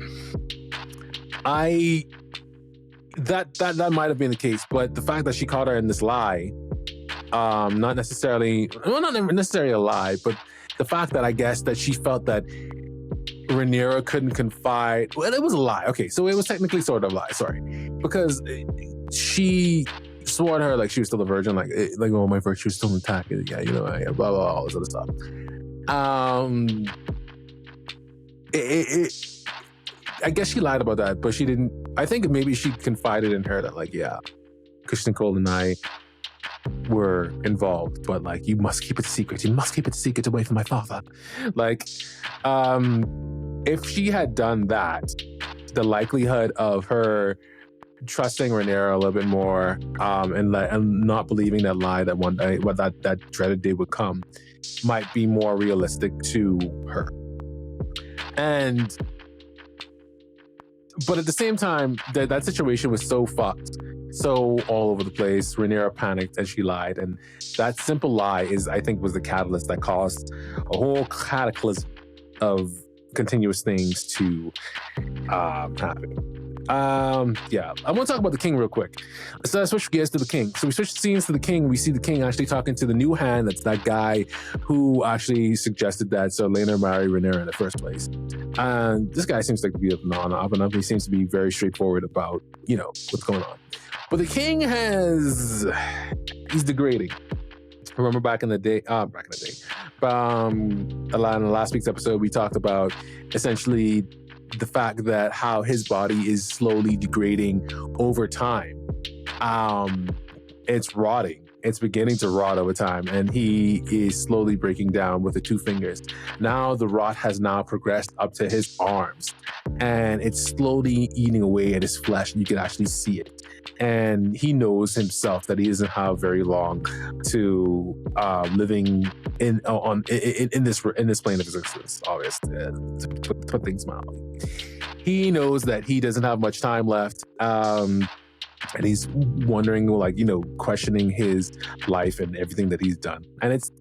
That might have been the case, but the fact that she caught her in this lie, not necessarily a lie, but the fact that I guess that she felt that Rhaenyra couldn't confide. Well, it was a lie. Okay, so it was technically sort of a lie. Sorry, because she swore to her like she was still a virgin, like oh, my virtue is still intact. Yeah, you know, blah blah, all this other stuff. I guess she lied about that, but she didn't. I think maybe she confided in her that, like, yeah, Christian Cole and I were involved, but like, you must keep it secret. You must keep it secret away from my father. Like, if she had done that, the likelihood of her trusting Rhaenyra a little bit more, and not believing that lie that one day, that dreaded day would come, might be more realistic to her. But at the same time, that situation was so fucked, so all over the place. Rhaenyra panicked and she lied, and that simple lie I think was the catalyst that caused a whole cataclysm of continuous things to happen. Yeah, I want to talk about the king real quick. So let's switch gears to the king. So we switch scenes to the king. We see the king actually talking to the new hand. That's that guy who actually suggested that Sir Laenor marry Rhaenyra in the first place. And this guy seems like to be up and up. He seems to be very straightforward about, you know, what's going on. But the king he's degrading. Remember back in the day, in the last week's episode, we talked about essentially the fact that how his body is slowly degrading over time. It's rotting. It's beginning to rot over time, and he is slowly breaking down with the 2 fingers. Now the rot has now progressed up to his arms, and it's slowly eating away at his flesh, and you can actually see it. And he knows himself that he doesn't have very long to living in this plane of existence. Obviously, to put things mildly, he knows that he doesn't have much time left. And he's wondering, like, you know, questioning his life and everything that he's done. And it's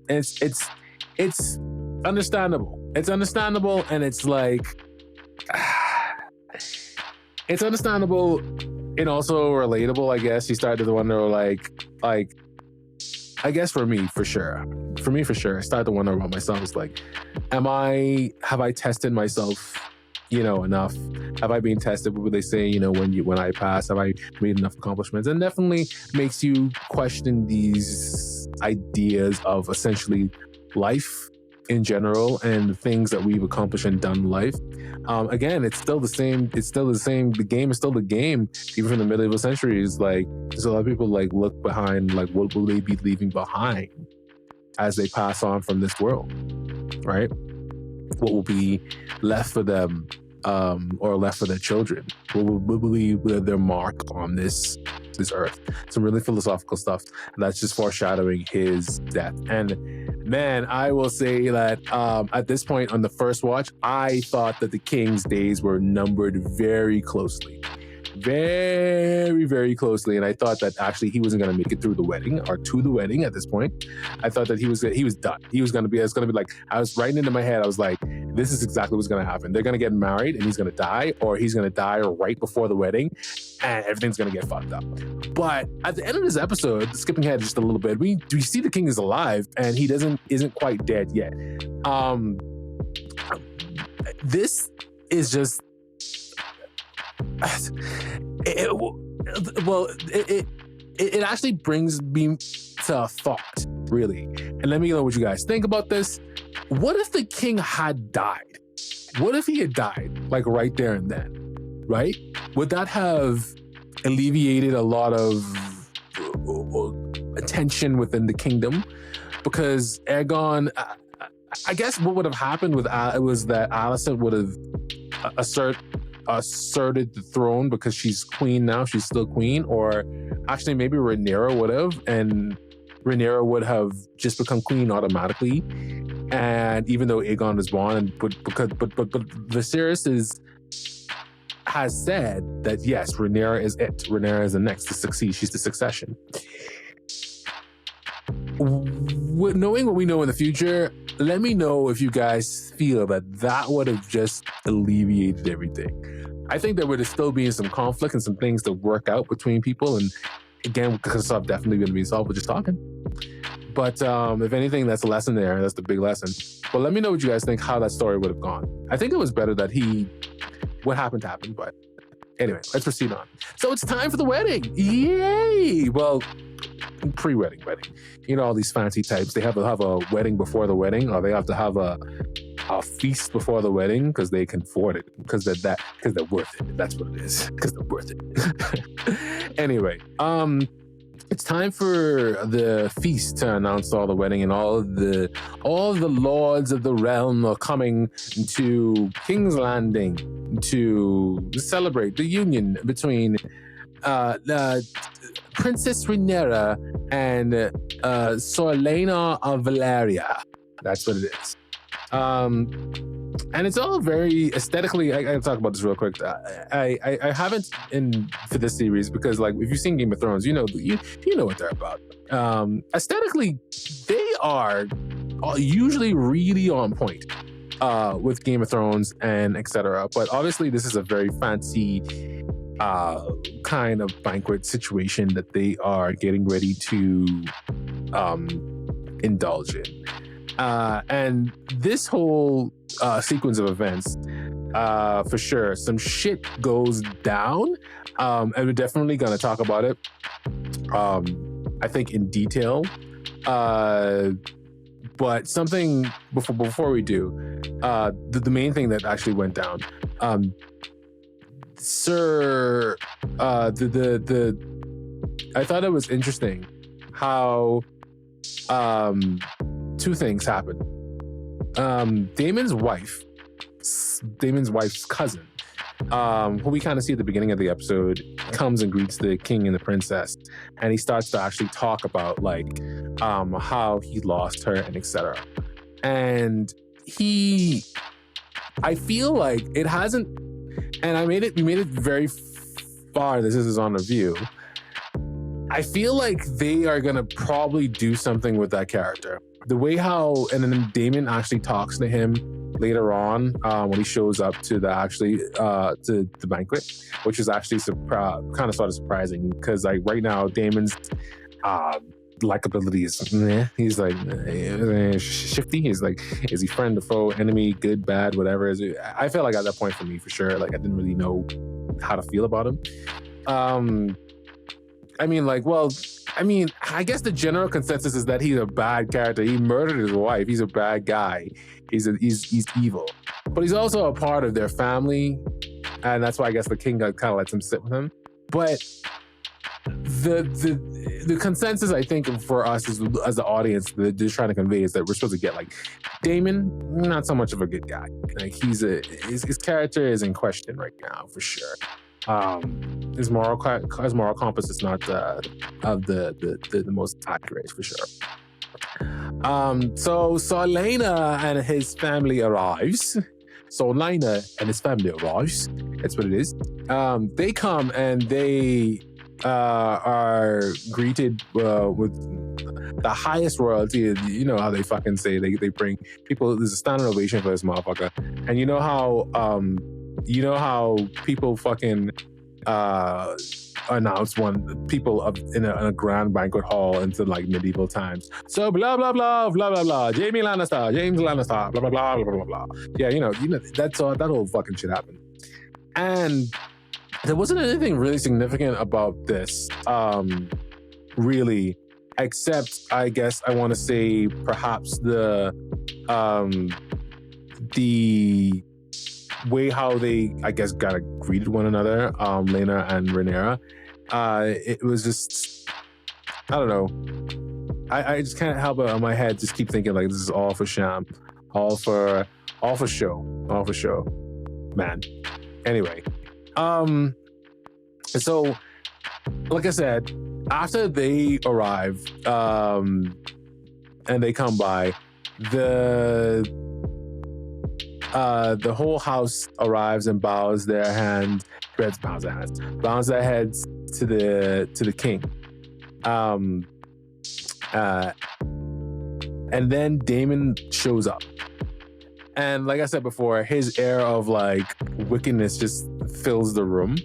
understandable. It's understandable, and it's like, it's understandable and also relatable, I guess. You started to wonder, like, I guess for me, for sure, I started to wonder about myself. It's like, have I tested myself, you know, enough? Have I been tested? What would they say, you know, when I pass? Have I made enough accomplishments? And definitely makes you question these ideas of essentially life in general and the things that we've accomplished and done in life. Again, it's still the same. The game is still the game, even from the medieval centuries. Like, there's a lot of people like look behind, like, what will they be leaving behind as they pass on from this world, right? What will be left for them, or left for their children? What will be their mark on this earth? Some really philosophical stuff. And that's just foreshadowing his death. And Man, I will say that at this point on the first watch, I thought that the king's days were numbered very closely. Very, very closely. And I thought that actually he wasn't going to make it through the wedding or to the wedding at this point. I thought that he was done. He was going to be, it's going to be like, I was writing into my head, I was like, this is exactly what's going to happen. They're going to get married and he's going to die, or he's going to die right before the wedding and everything's going to get fucked up. But at the end of this episode, skipping ahead just a little bit, we see the king is alive and he isn't quite dead yet. This is just it actually brings me to a thought, really. And let me know what you guys think about this. What if the king had died? What if he had died, like right there and then, right? Would that have alleviated a lot of tension within the kingdom? Because Aegon, I guess what would have happened with was that Alicent would have asserted the throne because she's queen now. She's still queen, or actually maybe Rhaenyra would have, and Rhaenyra would have just become queen automatically. And even though Aegon is born, but Viserys has said that yes, Rhaenyra is it. Rhaenyra is the next to succeed. She's the succession. Knowing what we know in the future, let me know if you guys feel that would have just alleviated everything. I think there would have still been some conflict and some things to work out between people. And again, because stuff definitely going to be solved with just talking. But if anything, that's a lesson there. That's the big lesson. But let me know what you guys think, how that story would have gone. I think it was better that what happened. But anyway, let's proceed on. So it's time for the wedding. Yay! Well, pre-wedding. You know, all these fancy types, they have to have a wedding before the wedding, or they have to have a feast before the wedding because they can afford it, because they're worth it. That's what it is, because they're worth it. Anyway, it's time for the feast to announce all the wedding, and all the lords of the realm are coming to King's Landing to celebrate the union between Princess Rhaenyra and Sorlena of Valeria. That's what it is. And it's all very aesthetically. I gotta talk about this real quick. I haven't for this series because, like, if you've seen Game of Thrones, you know what they're about. Aesthetically, they are usually really on point with Game of Thrones and etc. But obviously, this is a very fancy kind of banquet situation that they are getting ready to indulge in. And this whole sequence of events, for sure, some shit goes down. And we're definitely going to talk about it, I think, in detail. But something before we do, the main thing that actually went down, Sir, I thought it was interesting how two things happened. Daemon's wife's cousin, who we kind of see at the beginning of the episode, comes and greets the king and the princess, and he starts to actually talk about like how he lost her and etc. And I feel like it hasn't, and we made it very far. This is on review. I feel like they are gonna probably do something with that character. The way how, and then Daemon actually talks to him later on when he shows up to the banquet, which is actually kind of sort of surprising because like right now Daemon's likability is he's like shifty. He's like, is he friend or foe, enemy, good, bad, whatever. I felt like at that point for me, for sure, like I didn't really know how to feel about him. I guess the general consensus is that he's a bad character. He murdered his wife. He's a bad guy. He's evil, but he's also a part of their family, and that's why I guess the king kind of lets him sit with him. But the consensus, I think, for us as the audience, that they're trying to convey is that we're supposed to get like Daemon, not so much of a good guy. Like his character is in question right now for sure. His moral compass is not the most accurate for sure. So Solana and his family arrives. Solana and his family arrives. That's what it is. They come and they are greeted with the highest royalty. You know how they fucking say they bring people. There's a standing ovation for this motherfucker. And you know how people fucking announce one people in a grand banquet hall into like medieval times. So blah blah blah blah blah blah. James Lannister, blah blah blah blah blah blah. Yeah, you know that's all. That whole fucking shit happened, and there wasn't anything really significant about this, really, except I guess I want to say perhaps the way how they, I guess, got greeted one another, Lena and Rhaenyra. It was just, I don't know. I just can't help it on my head just keep thinking like this is all for sham, all for show, man. Anyway, so like I said, after they arrive, and they come by, the whole house arrives and bows their heads to the king. And then Daemon shows up. And like I said before, his air of like wickedness just fills the room.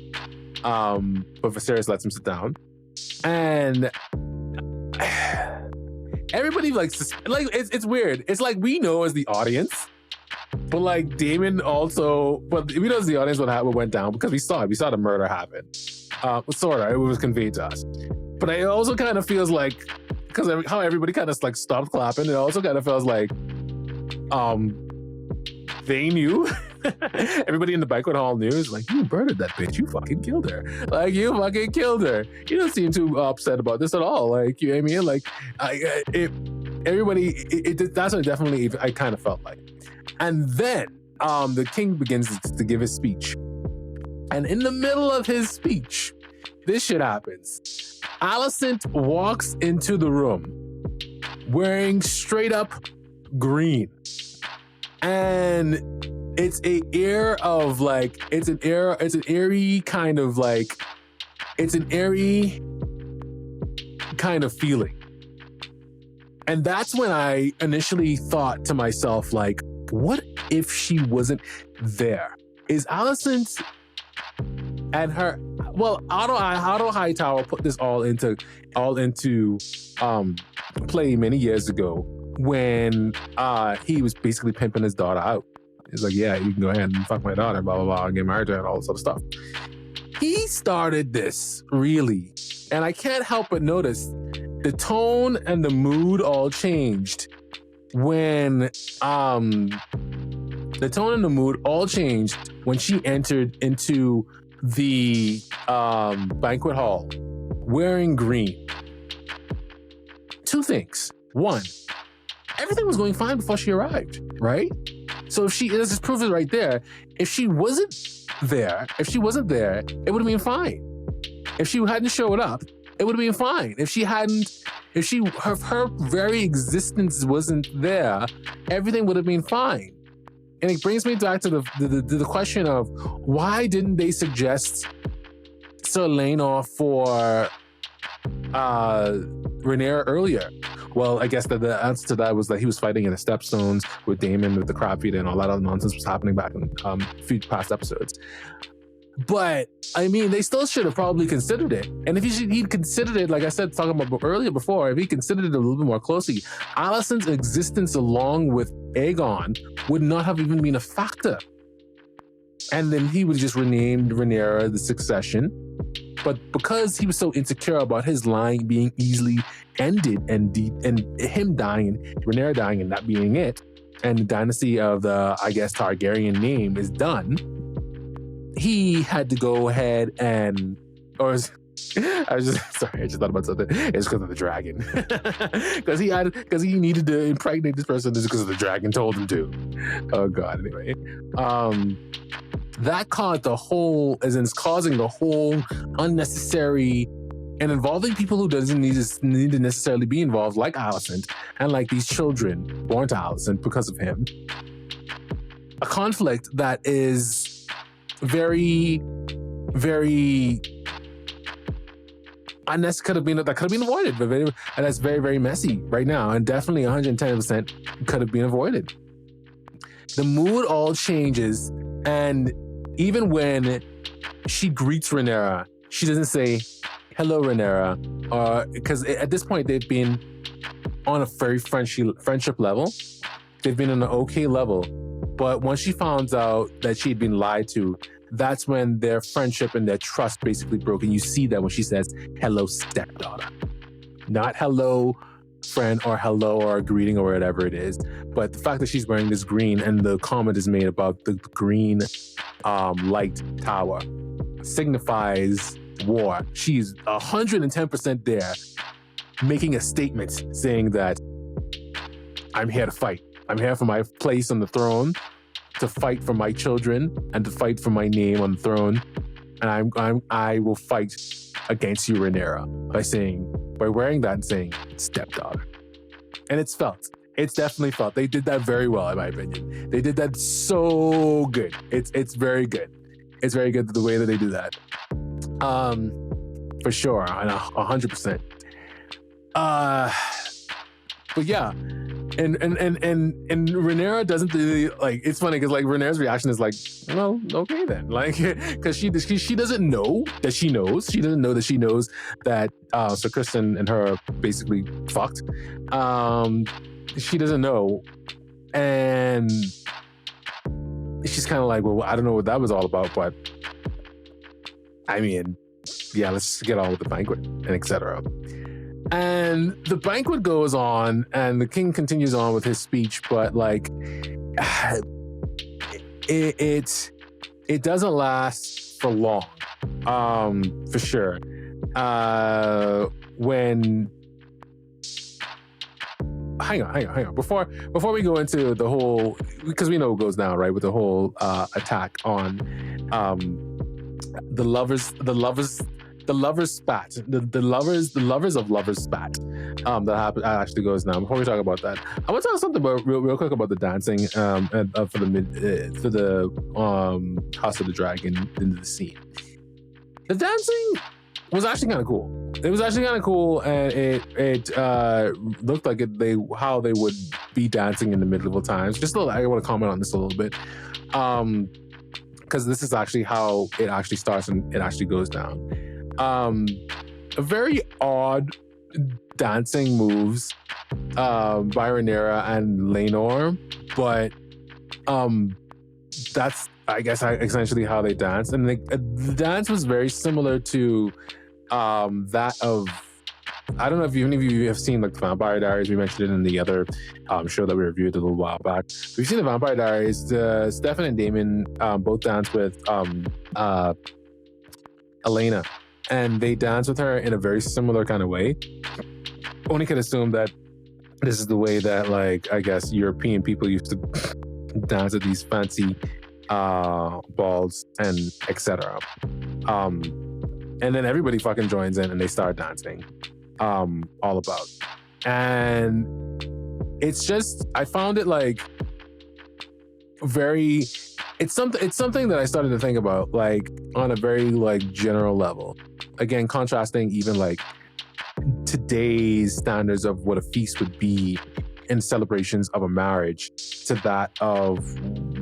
But Viserys lets him sit down. And everybody like it's weird. It's like we know as the audience, but like Daemon also, but we know as the audience what went down because we saw it. We saw the murder happen. Sort of, it was conveyed to us. But it also kind of feels like, because how everybody kind of like stopped clapping, it also kind of feels like, they knew. Everybody in the banquet hall knew. It's like, you murdered that bitch. You fucking killed her. Like, you fucking killed her. You don't seem too upset about this at all. Like, you know what I mean? Like, that's what definitely I kind of felt like. And then the king begins to give his speech. And in the middle of his speech, this shit happens. Alicent walks into the room wearing straight up green. And it's an airy kind of feeling. And that's when I initially thought to myself, like, what if she wasn't there? Is Alicent and her, well, Otto Hightower put this all into play many years ago when he was basically pimping his daughter out. He's like, yeah, you can go ahead and fuck my daughter, blah, blah, blah, and get married to her and all this other stuff. He started this, really. And I can't help but notice the tone and the mood all changed when she entered into the banquet hall wearing green. Two things. One, everything was going fine before she arrived, right? So if let's just prove it right there. If she wasn't there, it would have been fine. If she hadn't showed up, it would have been fine. Her very existence wasn't there, everything would have been fine. And it brings me back to the question of why didn't they suggest Sir Laenor for Rhaenyra earlier? Well, I guess that the answer to that was that he was fighting in the Stepstones with Daemon, with the crab feeder, and all that other nonsense was happening back in few past episodes. But I mean, they still should have probably considered it. And if he'd considered it, like I said, talking about earlier before, if he considered it a little bit more closely, Alicent's existence along with Aegon would not have even been a factor. And then he would just renamed Rhaenyra the Succession. But because he was so insecure about his line being easily ended and him dying, Rhaenyra dying and that being it, and the dynasty of the, I guess, Targaryen name is done, he had to go ahead and, I just thought about something. It's because of the dragon. Because he needed to impregnate this person just because the dragon told him to. Oh God, anyway. That caused causing the whole unnecessary and involving people who doesn't need to necessarily be involved, like Alicent and like these children born to Alicent because of him. A conflict that is very, very unnecessary. That could have been avoided, and that's very, very messy right now, and definitely 110% could have been avoided. The mood all changes, and even when she greets Rhaenyra, she doesn't say, "Hello, Rhaenyra," because at this point they've been on a very friendship level. They've been on an okay level. But once she found out that she'd been lied to, that's when their friendship and their trust basically broke. And you see that when she says, "Hello, stepdaughter." Not hello, friend, or hello, or a greeting, or whatever it is. But the fact that she's wearing this green, and the comment is made about the green light tower, signifies war. She's 110% there, making a statement saying that I'm here to fight. I'm here for my place on the throne, to fight for my children, and to fight for my name on the throne. And I will fight against you, Rhaenyra, by wearing that and saying, "Stepdaughter." And it's felt. It's definitely felt. They did that very well, in my opinion. They did that so good. It's very good. It's very good the way that they do that. For sure, and 100%. But yeah. And Rhaenyra doesn't really, like, it's funny because like Rhaenyra's reaction is like, well, okay then, like, because she doesn't know that she knows. She doesn't know that she knows that Sir Kristen and her basically fucked. She doesn't know, and she's kind of like, well, I don't know what that was all about, but I mean, yeah, let's just get on with the banquet and etc. And the banquet goes on, and the king continues on with his speech, but like, it doesn't last for long, for sure. Hang on. Before we go into the whole, because we know what goes down, right, with the whole attack on the lovers spat, the lovers of lovers spat that actually goes down. Before we talk about that, I want to talk something about real quick about the dancing and for the House of the Dragon into the scene. The dancing was actually kind of cool. It was actually kind of cool, and it looked like how they would be dancing in the medieval times. Just a little, I want to comment on this a little bit, because this is actually how it actually starts and it actually goes down. A very odd dancing moves by Rhaenyra and Laenor, but that's, I guess, essentially how they dance. And the dance was very similar to that of, I don't know if any of you have seen like the Vampire Diaries. We mentioned it in the other show that we reviewed a little while back. We've seen the Vampire Diaries. Stefan and Damon both dance with Elena, and they dance with her in a very similar kind of way. Only could assume that this is the way that, like, I guess European people used to dance at these fancy balls and etc. And then everybody fucking joins in and they start dancing all about. And it's just, I found it like very, it's something that I started to think about, like, on a very like general level. Again, contrasting even like today's standards of what a feast would be in celebrations of a marriage to that of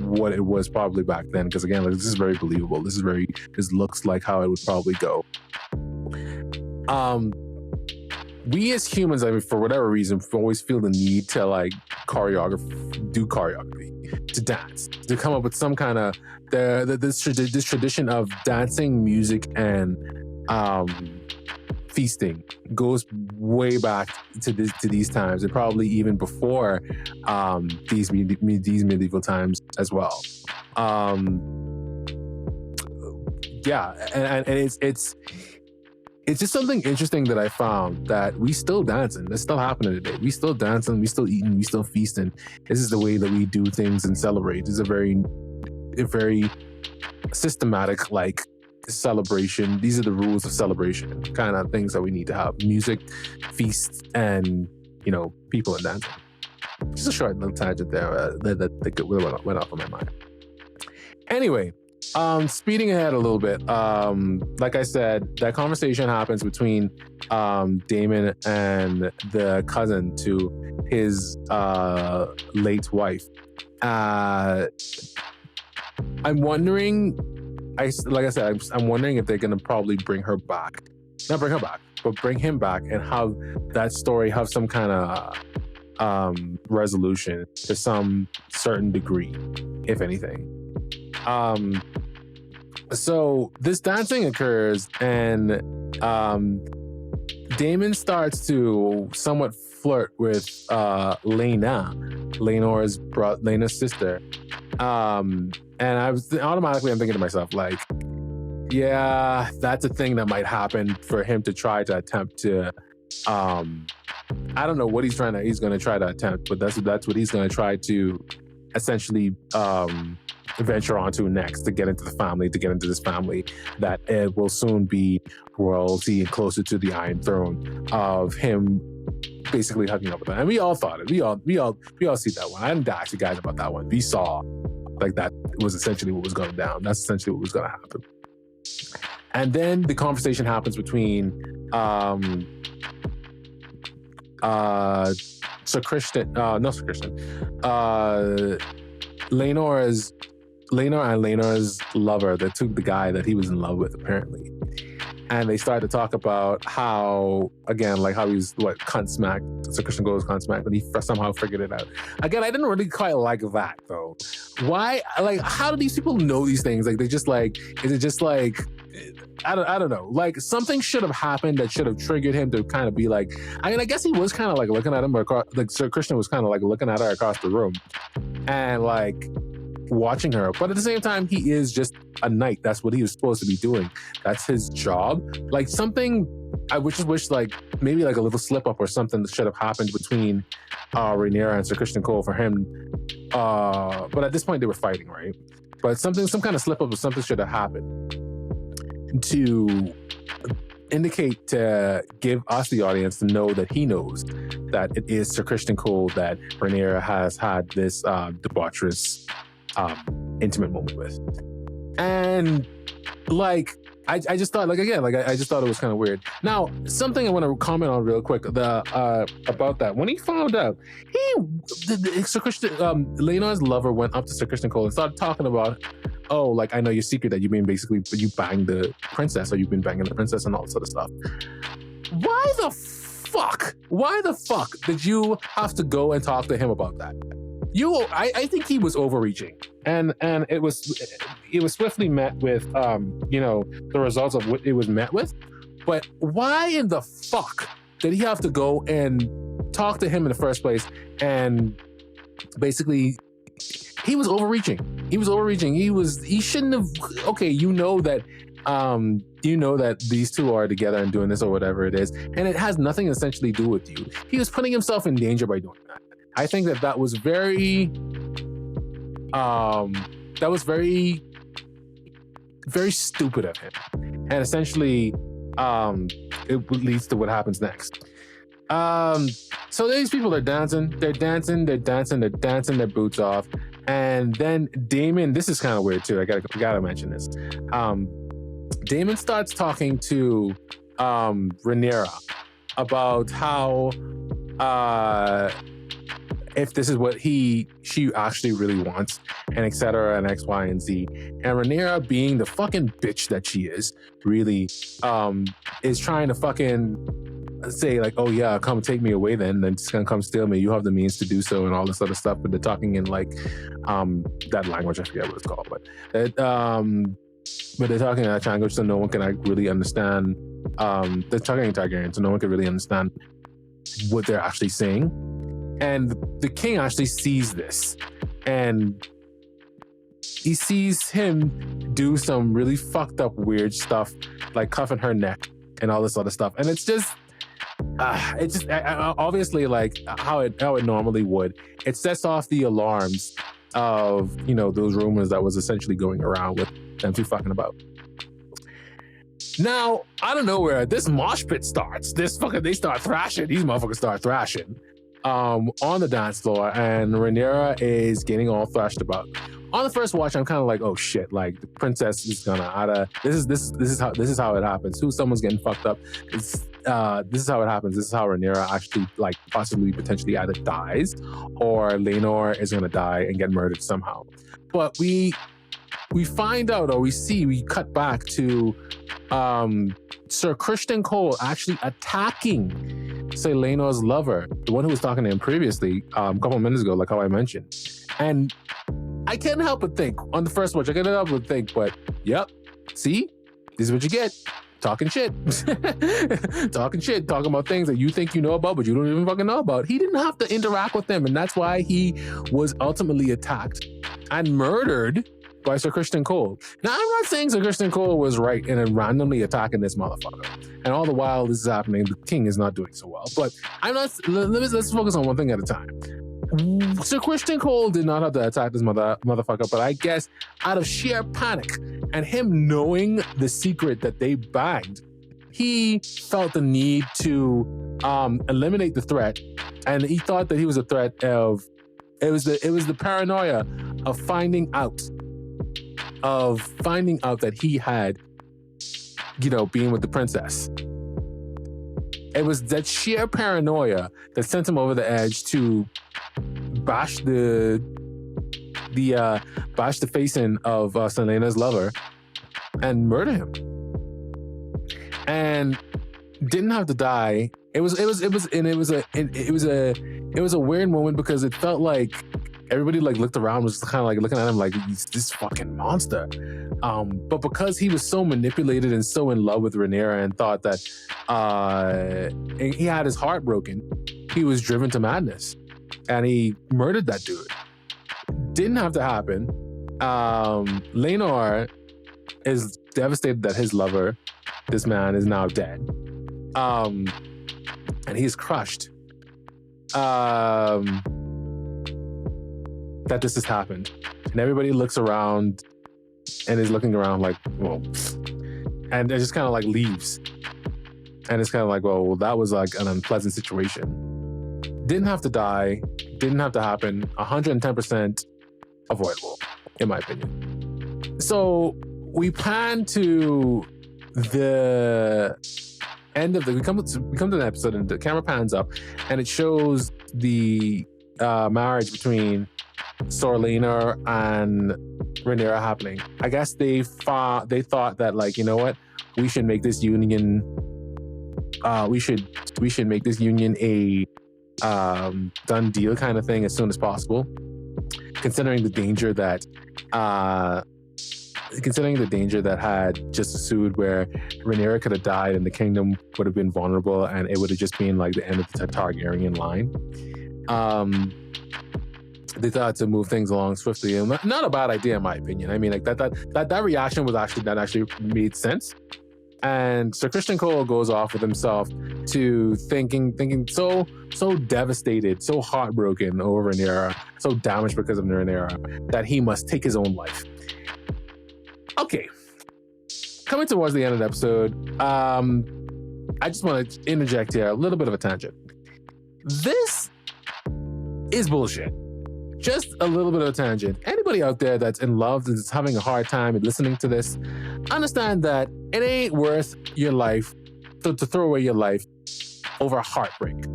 what it was probably back then. Because again, like, this is very believable. This looks like how it would probably go. We as humans, I mean, for whatever reason, always feel the need to like do choreography, to dance, to come up with some kind of this tradition of dancing, music, and feasting goes way back to these times, and probably even before these medieval times as well. Yeah, and it's just something interesting that I found, that we still dancing. That's still happening today. We still dancing, we still eating, we still feasting. This is the way that we do things and celebrate. It's a very systematic, like, celebration. These are the rules of celebration, kind of things that we need to have: music, feasts, and people and dancing. Just a short little tangent there that went off of my mind. Anyway, speeding ahead a little bit. Like I said, that conversation happens between Damon and the cousin to his late wife. I'm wondering. I'm wondering if they're gonna probably bring her back. Not bring her back, but bring him back and have that story have some kind of resolution to some certain degree, if anything. So this dancing occurs, and Damon starts to somewhat flirt with Lena's sister. And I'm thinking to myself, like, yeah, that's a thing that might happen for him to try to attempt to, I don't know what he's going to try to attempt, but that's what he's going to try to essentially venture onto next, to get into this family that it will soon be royalty and closer to the Iron Throne, of him basically hooking up with them. And we all thought it. We all see that one. I didn't ask you guys about that one. We saw like that was essentially what was going down. That's essentially what was going to happen. And then the conversation happens between Sir Christian, Lenore and Lenore's lover, the guy that he was in love with, apparently. And they started to talk about how he was cunt smacked. Sir Christian goes cunt smacked, and he somehow figured it out. Again, I didn't really quite like that though. Why? Like, how do these people know these things? Like, is it just like, I don't know. Like, something should have happened that should have triggered him to kind of be like, I mean, I guess he was kind of like looking at him across, like Sir Christian was kind of like looking at her across the room and like watching her. But at the same time, he is just a knight. That's what he was supposed to be doing. That's his job. Like, something I just wish like maybe like a little slip up or something that should have happened between Rhaenyra and Sir Christian Cole for him. But at this point they were fighting, right? But some kind of slip up or something should have happened to indicate, to give us the audience to know that he knows that it is Sir Christian Cole that Rhaenyra has had this debaucherous intimate moment with. And like I just thought, like, again, like I just thought it was kind of weird. Now, something I want to comment on real quick about that. When he found out, Sir Christian, Lena's lover went up to Sir Christian Cole and started talking about, oh, like, I know your secret that you banged the princess, or you've been banging the princess and all that sort of stuff. Why the fuck did you have to go and talk to him about that? I think he was overreaching, and it was swiftly met with the results of what it was met with. But why in the fuck did he have to go and talk to him in the first place? And basically, he was overreaching. He shouldn't have. Okay, that these two are together and doing this or whatever it is, and it has nothing essentially to do with you. He was putting himself in danger by doing that. I think that was very, very stupid of him. And essentially, it leads to what happens next. So these people are dancing, they're dancing their boots off. And then Damon, this is kind of weird too. I gotta mention this. Damon starts talking to Rhaenyra about how, if this is what she actually really wants, and etc. and X, Y, and Z. And Rhaenyra, being the fucking bitch that she is, really is trying to fucking say like, oh yeah, come take me away then just gonna come steal me. You have the means to do so and all this other stuff. But they're talking in like that language, I forget what it's called, but they're talking in that language so no one can really understand. They're talking in Targaryen so no one can really understand what they're actually saying. And the king actually sees this, and he sees him do some really fucked up weird stuff, like cuffing her neck and all this other stuff. And it's just obviously like how it normally would. It sets off the alarms of those rumors that was essentially going around with them two fucking about. Now, out of nowhere, this mosh pit starts. They start thrashing. These motherfuckers start thrashing on the dance floor, and Rhaenyra is getting all thrashed about. On the first watch, I'm kind of like, oh shit, like the princess is gonna this is how it happens. Someone's getting fucked up. This is how it happens. This is how Rhaenyra actually like possibly potentially either dies or Laenor is gonna die and get murdered somehow. But we find out, or we cut back to Sir Criston Cole actually attacking Laenor's lover, the one who was talking to him previously a couple of minutes ago, like how I mentioned. And I can't help but think, on the first watch, but yep, see? This is what you get. Talking shit. Talking about things that you think you know about, but you don't even fucking know about. He didn't have to interact with them, and that's why he was ultimately attacked and murdered by Sir Criston Cole. Now, I'm not saying Sir Criston Cole was right in randomly attacking this motherfucker. And all the while this is happening, the king is not doing so well. But let's focus on one thing at a time. Sir Criston Cole did not have to attack this motherfucker, but I guess out of sheer panic and him knowing the secret that they banged, he felt the need to eliminate the threat, and he thought that he was a threat of it was the paranoia of finding out that he had, being with the princess. It was that sheer paranoia that sent him over the edge to bash the face in of Celaena's lover and murder him, and didn't have to die. It was a weird moment because it felt like everybody like looked around, was kind of like looking at him like he's this fucking monster. But because he was so manipulated and so in love with Rhaenyra and thought that he had his heart broken, he was driven to madness and he murdered that dude. Didn't have to happen. Laenor is devastated that his lover, this man, is now dead. And he's crushed that this has happened. And everybody looks around and is looking around like, well, and it just kind of like leaves. And it's kind of like, well, that was like an unpleasant situation. Didn't have to die, didn't have to happen, 110% avoidable, in my opinion. So we pan to the end of we come to the episode, and the camera pans up and it shows the marriage between Sir Laenor and Rhaenyra happening. I guess they thought that, like, you know what, we should make this union we should make this union a done deal kind of thing as soon as possible, considering the danger that had just ensued, where Rhaenyra could have died and the kingdom would have been vulnerable and it would have just been like the end of the Targaryen line. They thought to move things along swiftly, and not a bad idea in my opinion. I mean, like that reaction was actually made sense. And Sir Criston Cole goes off with himself to thinking so devastated, so heartbroken over Rhaenyra, so damaged because of Rhaenyra, that he must take his own life. Okay, coming towards the end of the episode, I just want to interject here a little bit of a tangent. This is bullshit. Just a little bit of a tangent. Anybody out there that's in love and is having a hard time and listening to this, understand that it ain't worth your life to throw away your life over heartbreak.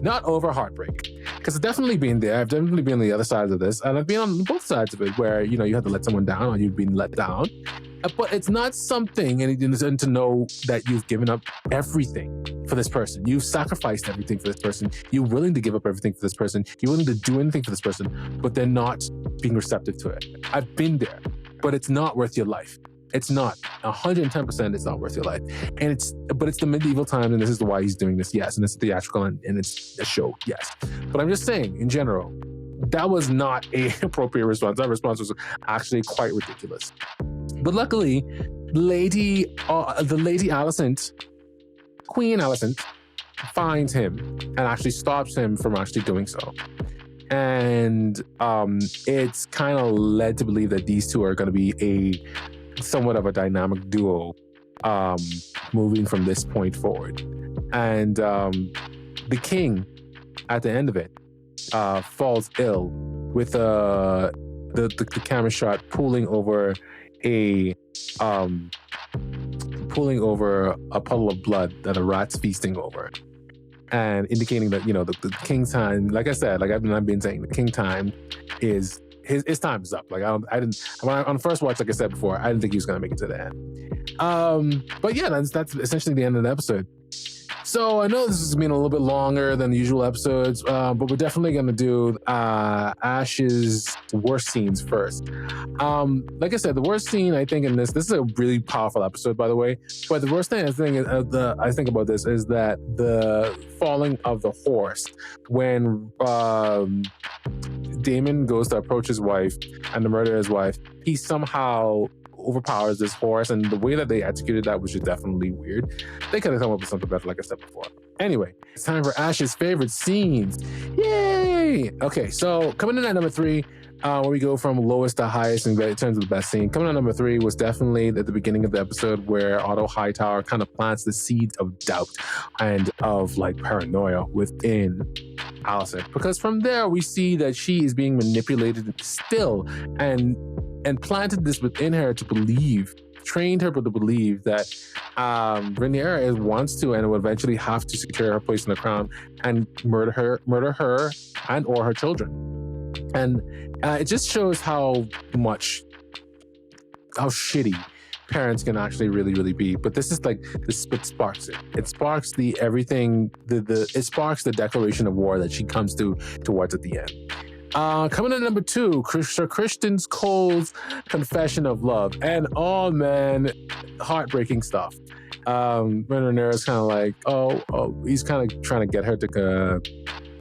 Not over heartbreak. Because I've definitely been there. I've definitely been on the other side of this. And I've been on both sides of it where, you have to let someone down or you've been let down. But it's not something, and to know that you've given up everything for this person. You've sacrificed everything for this person. You're willing to give up everything for this person. You're willing to do anything for this person, but they're not being receptive to it. I've been there, but it's not worth your life. It's not. 110% it's not worth your life. But it's the medieval times, and this is why he's doing this, yes. And it's theatrical and it's a show, yes. But I'm just saying, in general, that was not an appropriate response. That response was actually quite ridiculous. But luckily, the lady Alicent, Queen Alicent, finds him and actually stops him from actually doing so. And it's kind of led to believe that these two are going to be somewhat of a dynamic duo moving from this point forward. And the king, at the end of it, falls ill with the camera shot pulling over a puddle of blood that a rat's feasting over, and indicating that the king's time, like I said, like I've been saying, the king time is his time is up. Like on the first watch, like I said before, I didn't think he was gonna make it to the end. But yeah, that's essentially the end of the episode. So I know this has been a little bit longer than the usual episodes, but we're definitely going to do Ash's worst scenes first. Like I said, the worst scene I think in this is a really powerful episode, by the way. But the worst thing I think about this is that the falling of the horse when Damon goes to approach his wife and to murder his wife, he somehow overpowers this horse, and the way that they executed that was just definitely weird. They could have come up with something better, like I said before. Anyway, it's time for Ash's favorite scenes. Yay! Okay, so coming in at number 3, where we go from lowest to highest in terms of the best scene. Coming in at number 3 was definitely at the beginning of the episode where Otto Hightower kind of plants the seeds of doubt and of like paranoia within Allison, because from there we see that she is being manipulated still, and planted this within her to believe, trained her to believe that Rhaenyra wants to and will eventually have to secure her place in the crown and murder her and or her children. And it just shows how shitty parents can actually really be. But this is like this, what sparks it. It sparks the everything. It sparks the declaration of war that she comes towards at the end. Coming in at number 2, Sir Christian Cole's confession of love. And oh man, heartbreaking stuff. Rhaenyra's kind of like, he's kind of trying to get her to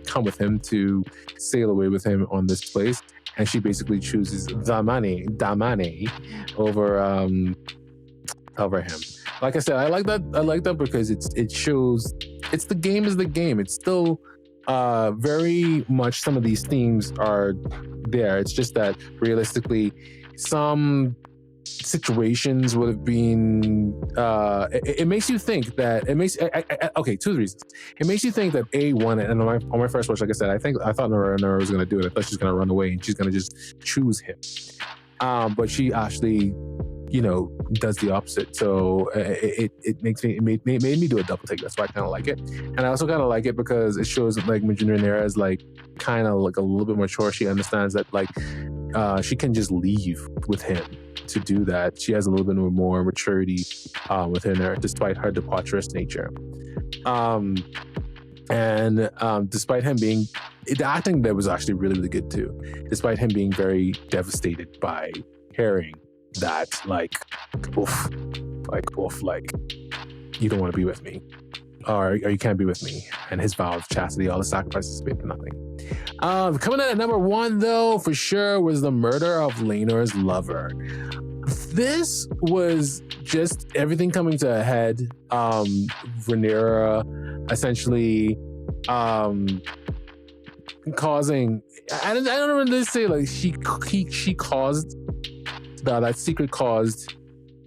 come with him, to sail away with him on this place. And she basically chooses Damane over him. Like I said, I like that because it shows the game is the game. It's still very much some of these themes are there. It's just that realistically, some situations would have been it makes you think that okay, 2 reasons. It makes you think that and on my first watch, like I said, I thought Nora was going to do it. I thought she's going to run away and she's going to just choose him, but she actually does the opposite. So it made me do a double take. That's why I kind of like it. And I also kind of like it because it shows that like Rhaenyra is like kind of like a little bit mature. She understands that like she can just leave with him to do that. She has a little bit more maturity within her, despite her debaucherous nature. And despite him being, the acting there was actually really good too. Despite him being very devastated by hearing that like you don't want to be with me, or you can't be with me, and his vow of chastity, all the sacrifices paid for nothing. Coming in at number 1 though, for sure, was the murder of Laenor's lover. This was just everything coming to a head. Rhaenyra essentially causing, I don't really say like she caused that secret caused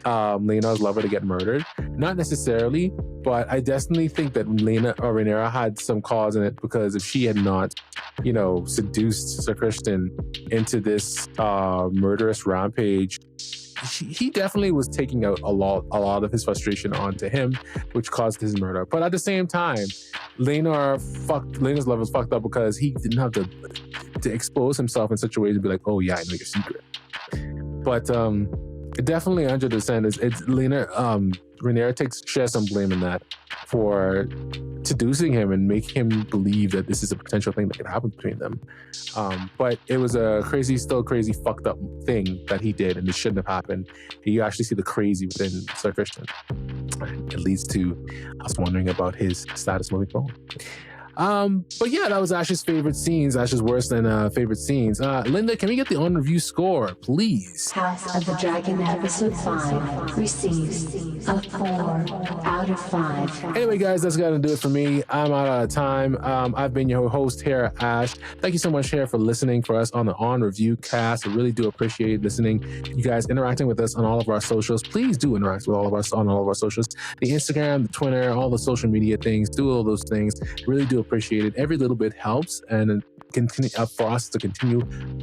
Laenor's lover to get murdered. Not necessarily, but I definitely think that Rhaenyra had some cause in it, because if she had not, seduced Sir Christian into this murderous rampage, he definitely was taking out a lot of his frustration onto him, which caused his murder. But at the same time, Laenor's lover was fucked up because he didn't have to expose himself in such a way to be like, oh yeah, I know your secret. But definitely 100% it's Rhaenyra shares some blame in that for seducing him and making him believe that this is a potential thing that could happen between them. But it was a still crazy, fucked up thing that he did, and it shouldn't have happened. You actually see the crazy within Sir Christian. It leads to us wondering about his status moving forward. But yeah, that was Ash's favorite scenes. Ash's worst and favorite scenes. Linda, can we get the on review score, please? House of the Dragon episode 5 receives a 4 out of 5. Anyway, guys, that's gonna do it for me. I'm out of time. I've been your host here, Ash. Thank you so much here for listening for us on the On Review Cast. I really do appreciate listening. You guys interacting with us on all of our socials. Please do interact with all of us on all of our socials. The Instagram, the Twitter, all the social media things. Do all those things. Really do appreciate it. Every little bit helps and continue for us to continue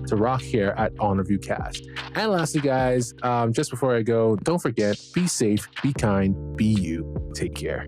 to rock here at OnReviewCast. And lastly, guys, just before I go, don't forget, be safe, be kind, be you. Take care.